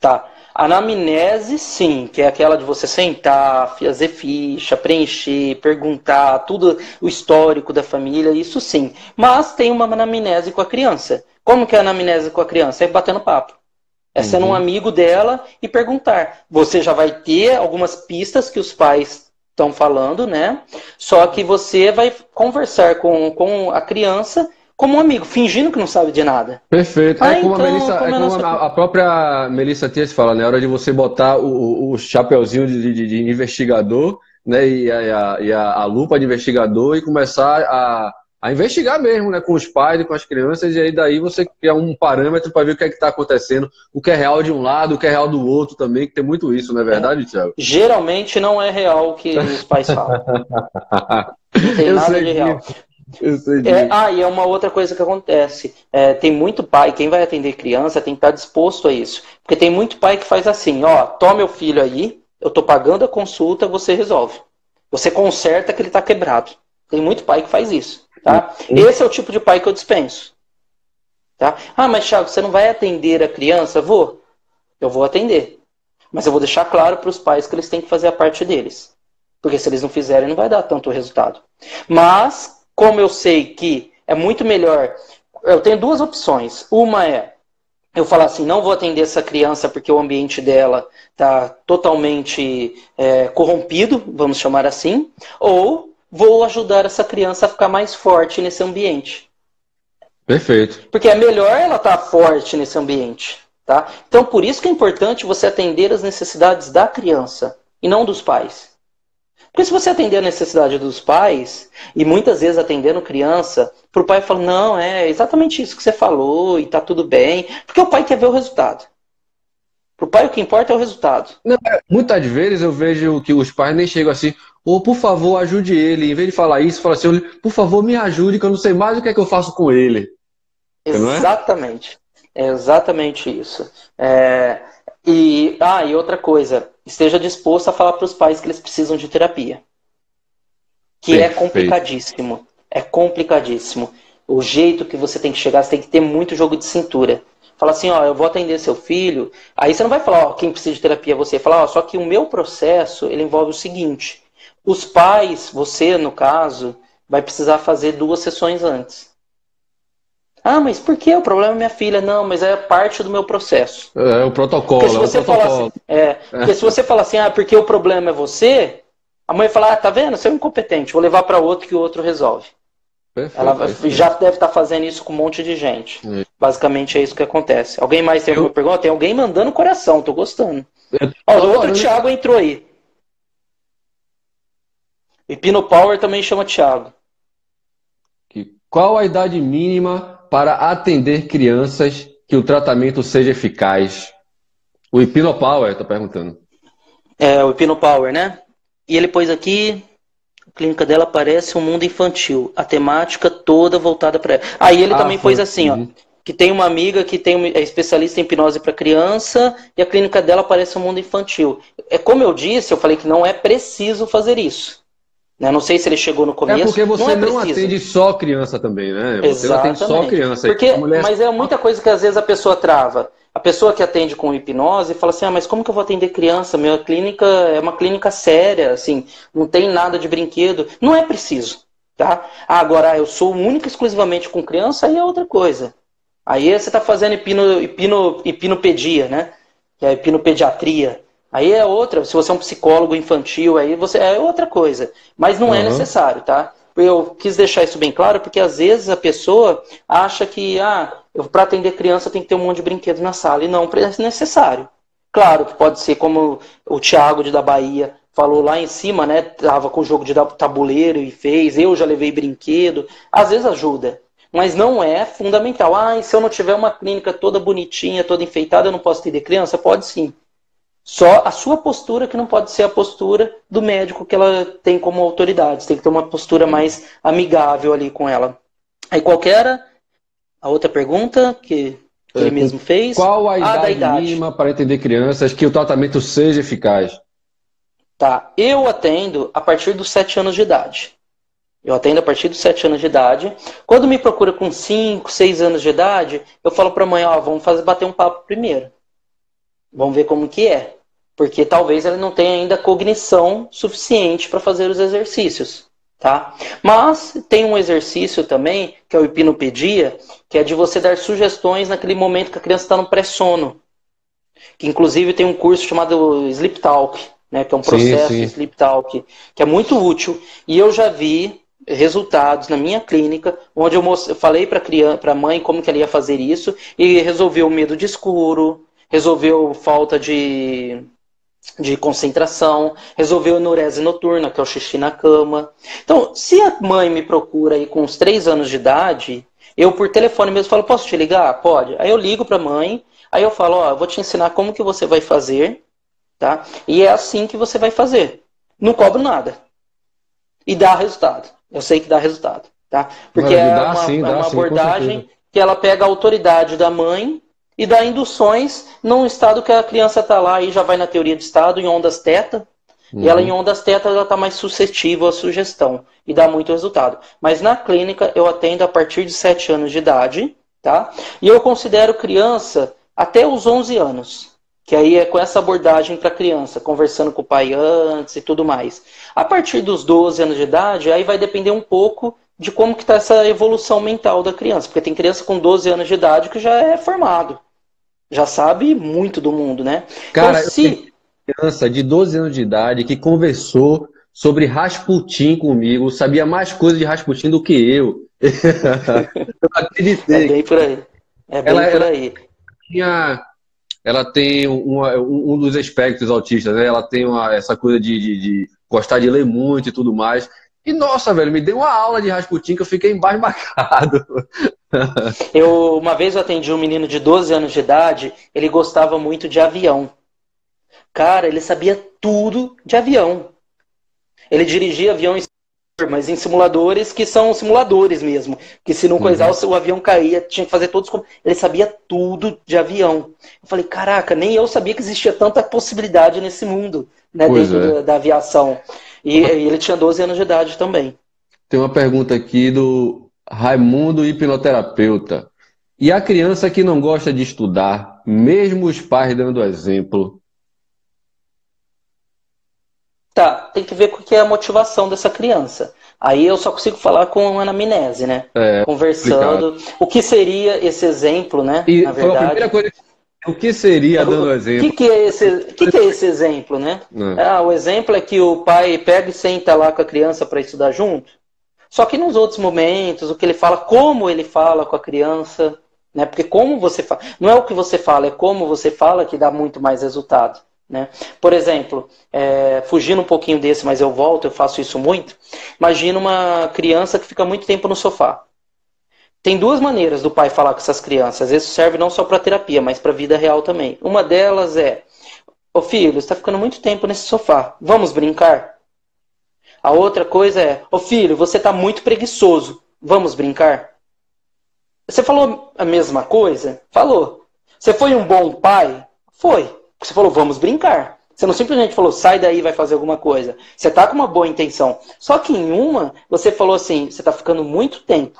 Tá. Anamnese, sim, que é aquela de você sentar, fazer ficha, preencher, perguntar, tudo o histórico da família, isso sim. Mas tem uma anamnese com a criança. Como que é a anamnese com a criança? É batendo papo. É sendo um amigo dela e perguntar. Você já vai ter algumas pistas que os pais estão falando, né? Só que você vai conversar com a criança como um amigo, fingindo que não sabe de nada. Perfeito. Como a própria Melissa Tias fala, né? É hora de você botar o chapeuzinho de investigador, né? E a lupa de investigador e começar a investigar mesmo, né? Com os pais e com as crianças, e aí daí você cria um parâmetro para ver o que é que está acontecendo, o que é real de um lado, o que é real do outro também, que tem muito isso, não é verdade, Thiago? Geralmente não é real o que os pais falam. Não tem nada de real. E é uma outra coisa que acontece. Tem muito pai, quem vai atender criança tem que estar disposto a isso. Porque tem muito pai que faz assim, toma meu filho aí, eu tô pagando a consulta, você resolve. Você conserta que ele tá quebrado. Tem muito pai que faz isso. Tá? Esse é o tipo de pai que eu dispenso. Tá? Mas Thiago, você não vai atender a criança? Eu vou atender. Mas eu vou deixar claro para os pais que eles têm que fazer a parte deles. Porque se eles não fizerem, não vai dar tanto resultado. Mas, como eu sei que é muito melhor, eu tenho duas opções. Uma é eu falar assim, não vou atender essa criança porque o ambiente dela está totalmente corrompido, vamos chamar assim, ou vou ajudar essa criança a ficar mais forte nesse ambiente. Perfeito. Porque é melhor ela estar forte nesse ambiente. Tá? Então, por isso que é importante você atender as necessidades da criança e não dos pais. Porque se você atender a necessidade dos pais, e muitas vezes atendendo criança, para o pai falar, não, é exatamente isso que você falou e tá tudo bem, porque o pai quer ver o resultado. Pro pai o que importa é o resultado. Não, muitas vezes eu vejo que os pais nem chegam assim, ou por favor, ajude ele. Em vez de falar isso, fala assim, por favor, me ajude, que eu não sei mais o que é que eu faço com ele. Não é? Exatamente. É exatamente isso. E outra coisa, esteja disposto a falar para os pais que eles precisam de terapia. Que é Perfeito. complicadíssimo. É complicadíssimo. O jeito que você tem que chegar, você tem que ter muito jogo de cintura. Fala assim, ó, eu vou atender seu filho. Aí você não vai falar, ó, quem precisa de terapia é você. Fala, ó, só que o meu processo, ele envolve o seguinte. Os pais, você no caso, vai precisar fazer 2 sessões antes. Ah, mas por que? O problema é minha filha. Não, mas é parte do meu processo. É o protocolo, Porque se você falar assim, porque se você falar assim, porque o problema é você, a mãe fala, tá vendo? Você é um incompetente, vou levar para outro que o outro resolve. Perfeito, Ela perfeito. já deve estar fazendo isso com um monte de gente. É. Basicamente é isso que acontece. Alguém mais tem alguma pergunta? Tem alguém mandando coração, tô gostando. Ó, o outro Thiago entrou aí. E Pino Power também chama Thiago. Qual a idade mínima para atender crianças que o tratamento seja eficaz? O Hipno Power está perguntando. O Hipno Power, né? E ele pôs aqui, a clínica dela parece um mundo infantil. A temática toda voltada para ela. Aí ele também pôs assim, ó. Que tem uma amiga que é especialista em hipnose para criança e a clínica dela parece um mundo infantil. Como eu disse, eu falei que não é preciso fazer isso. Não sei se ele chegou no começo. É porque você não atende só criança também, né? Você não atende só criança. Mas é muita coisa que às vezes a pessoa trava. A pessoa que atende com hipnose fala assim, mas como que eu vou atender criança? Minha clínica é uma clínica séria, assim, não tem nada de brinquedo. Não é preciso, tá? Agora, eu sou única exclusivamente com criança, aí é outra coisa. Aí você está fazendo hipnopedia, né? Que é a hipnopediatria. Aí é outra, se você é um psicólogo infantil, aí você é outra coisa. Mas não é necessário, tá? Eu quis deixar isso bem claro, porque às vezes a pessoa acha que, para atender criança tem que ter um monte de brinquedos na sala. E não é necessário. Claro que pode ser como o Thiago da Bahia falou lá em cima, né? Tava com o jogo de tabuleiro e fez, eu já levei brinquedo. Às vezes ajuda. Mas não é fundamental. E se eu não tiver uma clínica toda bonitinha, toda enfeitada, eu não posso atender criança? Pode sim. Só a sua postura que não pode ser a postura do médico que ela tem como autoridade. Você tem que ter uma postura mais amigável ali com ela. Aí qual que era a outra pergunta que ele mesmo fez? Qual a idade mínima para atender crianças que o tratamento seja eficaz? Tá, eu atendo a partir dos 7 anos de idade. Eu atendo a partir dos 7 anos de idade. Quando me procura com 5, 6 anos de idade, eu falo para a mãe, vamos bater um papo primeiro. Vamos ver como que é. Porque talvez ele não tenha ainda cognição suficiente para fazer os exercícios. Tá? Mas tem um exercício também, que é o hipnopedia, que é de você dar sugestões naquele momento que a criança está no pré-sono. Que inclusive tem um curso chamado Sleep Talk, né, que é um processo de Sleep Talk, que é muito útil. E eu já vi resultados na minha clínica, onde eu falei para a mãe como que ela ia fazer isso, e resolveu o medo de escuro, resolveu falta de concentração, resolveu enurese noturna, que é o xixi na cama. Então, se a mãe me procura aí com uns 3 anos de idade, eu por telefone mesmo falo, posso te ligar? Pode. Aí eu ligo para a mãe, aí eu falo, eu vou te ensinar como que você vai fazer, tá? E é assim que você vai fazer. Não cobro nada. E dá resultado. Eu sei que dá resultado, tá? Porque é uma abordagem que ela pega a autoridade da mãe e dá induções num estado que a criança está lá e já vai na teoria de estado, em ondas teta. E ela em ondas teta ela está mais suscetível à sugestão e dá muito resultado. Mas na clínica eu atendo a partir de 7 anos de idade, tá? E eu considero criança até os 11 anos. Que aí é com essa abordagem para criança, conversando com o pai antes e tudo mais. A partir dos 12 anos de idade, aí vai depender um pouco de como que está essa evolução mental da criança. Porque tem criança com 12 anos de idade que já é formado. Já sabe muito do mundo, né? Cara, então, eu tenho uma criança de 12 anos de idade que conversou sobre Rasputin comigo, sabia mais coisas de Rasputin do que eu. Eu acreditei. É bem por aí. É bem por aí. Ela tem um dos espectros autistas, né? Ela tem essa coisa de gostar de ler muito e tudo mais. E, nossa, velho, me deu uma aula de Rasputin que eu fiquei embasbacado. Uma vez eu atendi um menino de 12 anos de idade, ele gostava muito de avião. Cara, ele sabia tudo de avião. Ele dirigia aviões, mas em simuladores que são simuladores mesmo. Que se não coisar, o avião caía, tinha que fazer todos. Ele sabia tudo de avião. Eu falei, caraca, nem eu sabia que existia tanta possibilidade nesse mundo, né, dentro da aviação. E ele tinha 12 anos de idade também. Tem uma pergunta aqui do Raimundo, hipnoterapeuta. E a criança que não gosta de estudar, mesmo os pais dando exemplo? Tá, tem que ver o que é a motivação dessa criança. Aí eu só consigo falar com a anamnese, né? Conversando. Explicado. O que seria esse exemplo, né? E na verdade, foi a primeira coisa. O que seria dando exemplo? O que é esse exemplo, né? O exemplo é que o pai pega e senta lá com a criança para estudar junto. Só que nos outros momentos, o que ele fala, como ele fala com a criança, né? Porque como você fala, não é o que você fala, é como você fala que dá muito mais resultado. Né? Por exemplo, fugindo um pouquinho desse, mas eu volto, eu faço isso muito. Imagina uma criança que fica muito tempo no sofá. Tem duas maneiras do pai falar com essas crianças. Às vezes serve não só para terapia, mas para a vida real também. Uma delas é: ô filho, você está ficando muito tempo nesse sofá, vamos brincar? A outra coisa é: ô filho, você está muito preguiçoso, vamos brincar? Você falou a mesma coisa? Falou. Você foi um bom pai? Foi. Você falou, vamos brincar. Você não simplesmente falou, sai daí e vai fazer alguma coisa. Você está com uma boa intenção. Só que em uma, você falou assim, você está ficando muito tempo.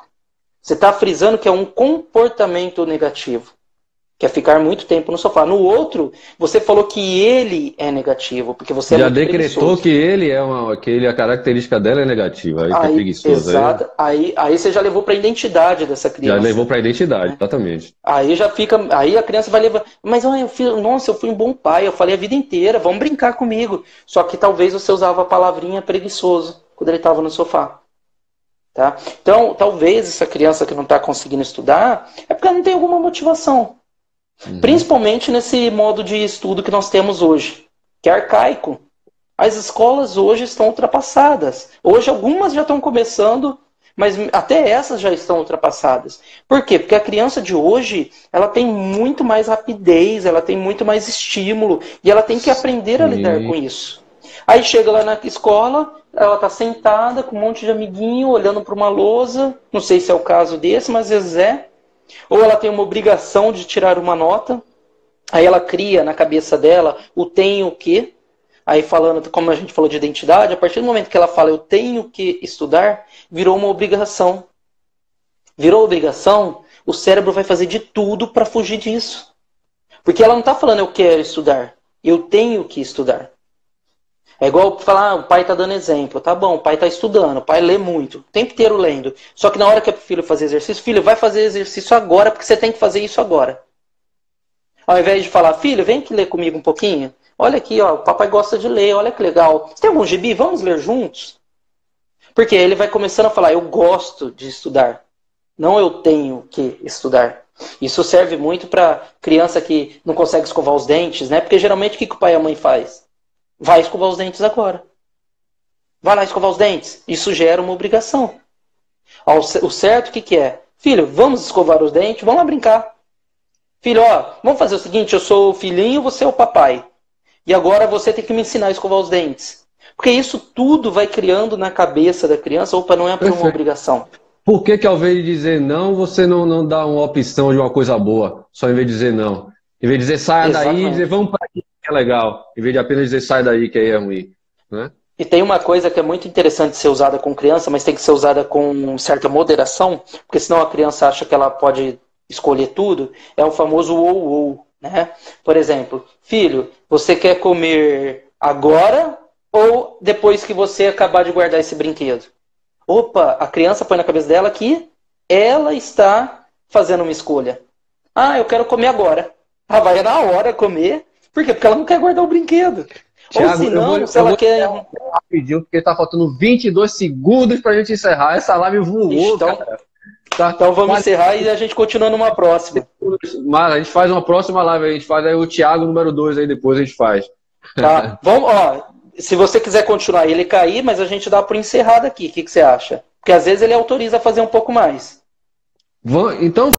Você está frisando que é um comportamento negativo. Que é ficar muito tempo no sofá. No outro, você falou que ele é negativo, porque você já decretou que ele que a característica dela é negativa. Aí é preguiçoso. Exato. Aí você já levou para a identidade dessa criança. Já levou para a identidade, exatamente. Aí já fica. Aí a criança vai levar. Mas nossa, eu fui um bom pai, eu falei a vida inteira, vamos brincar comigo. Só que talvez você usava a palavrinha preguiçoso quando ele estava no sofá. Tá? Então, talvez essa criança que não está conseguindo estudar é porque ela não tem alguma motivação. Principalmente nesse modo de estudo que nós temos hoje, que é arcaico. As escolas hoje estão ultrapassadas. Hoje algumas já estão começando, mas até essas já estão ultrapassadas. Por quê? Porque a criança de hoje, ela tem muito mais rapidez, ela tem muito mais estímulo, e ela tem que aprender a lidar com isso. Aí chega lá na escola, ela está sentada com um monte de amiguinho, olhando para uma lousa, não sei se é o caso desse, mas às vezes é. Ou ela tem uma obrigação de tirar uma nota, aí ela cria na cabeça dela o tenho que, aí falando, como a gente falou de identidade, a partir do momento que ela fala eu tenho que estudar, virou uma obrigação. Virou obrigação, o cérebro vai fazer de tudo para fugir disso. Porque ela não está falando eu quero estudar, eu tenho que estudar. É igual falar, o pai está dando exemplo. Tá bom, o pai está estudando, o pai lê muito, o tempo inteiro lendo. Só que na hora que é pro filho fazer exercício, filho, vai fazer exercício agora, porque você tem que fazer isso agora. Ao invés de falar, filho, vem aqui ler comigo um pouquinho. Olha aqui, ó, o papai gosta de ler, olha que legal. Você tem algum gibi? Vamos ler juntos? Porque ele vai começando a falar, eu gosto de estudar. Não eu tenho que estudar. Isso serve muito para criança que não consegue escovar os dentes, né? Porque geralmente o que o pai e a mãe faz? Vai escovar os dentes agora. Vai lá escovar os dentes. Isso gera uma obrigação. O certo, o que é? Filho, vamos escovar os dentes, vamos lá brincar. Filho, ó, vamos fazer o seguinte, eu sou o filhinho, você é o papai. E agora você tem que me ensinar a escovar os dentes. Porque isso tudo vai criando na cabeça da criança, opa, não é por uma obrigação. Por que ao invés de dizer não, você não dá uma opção de uma coisa boa, só em vez de dizer não? Em vez de dizer saia daí, dizer vamos para aqui, que é legal. Em vez de apenas dizer sai daí, que aí é ruim. Né? E tem uma coisa que é muito interessante ser usada com criança, mas tem que ser usada com certa moderação, porque senão a criança acha que ela pode escolher tudo, é o famoso ou, né? Por exemplo, filho, você quer comer agora ou depois que você acabar de guardar esse brinquedo? Opa, a criança põe na cabeça dela que ela está fazendo uma escolha. Ah, eu quero comer agora. Ela vai na hora comer. Por quê? Porque ela não quer guardar o brinquedo. Thiago, ou se não, se ela quer... Rapidinho, porque tá faltando 22 segundos pra gente encerrar. Essa live voou, então, cara. Então vamos encerrar e a gente continua numa próxima. Mas a gente faz uma próxima live. A gente faz aí o Thiago número 2 aí depois a gente faz. Tá. Vamos, ó, se você quiser continuar ele cair, mas a gente dá por encerrado aqui. O que você acha? Porque às vezes ele autoriza a fazer um pouco mais. Então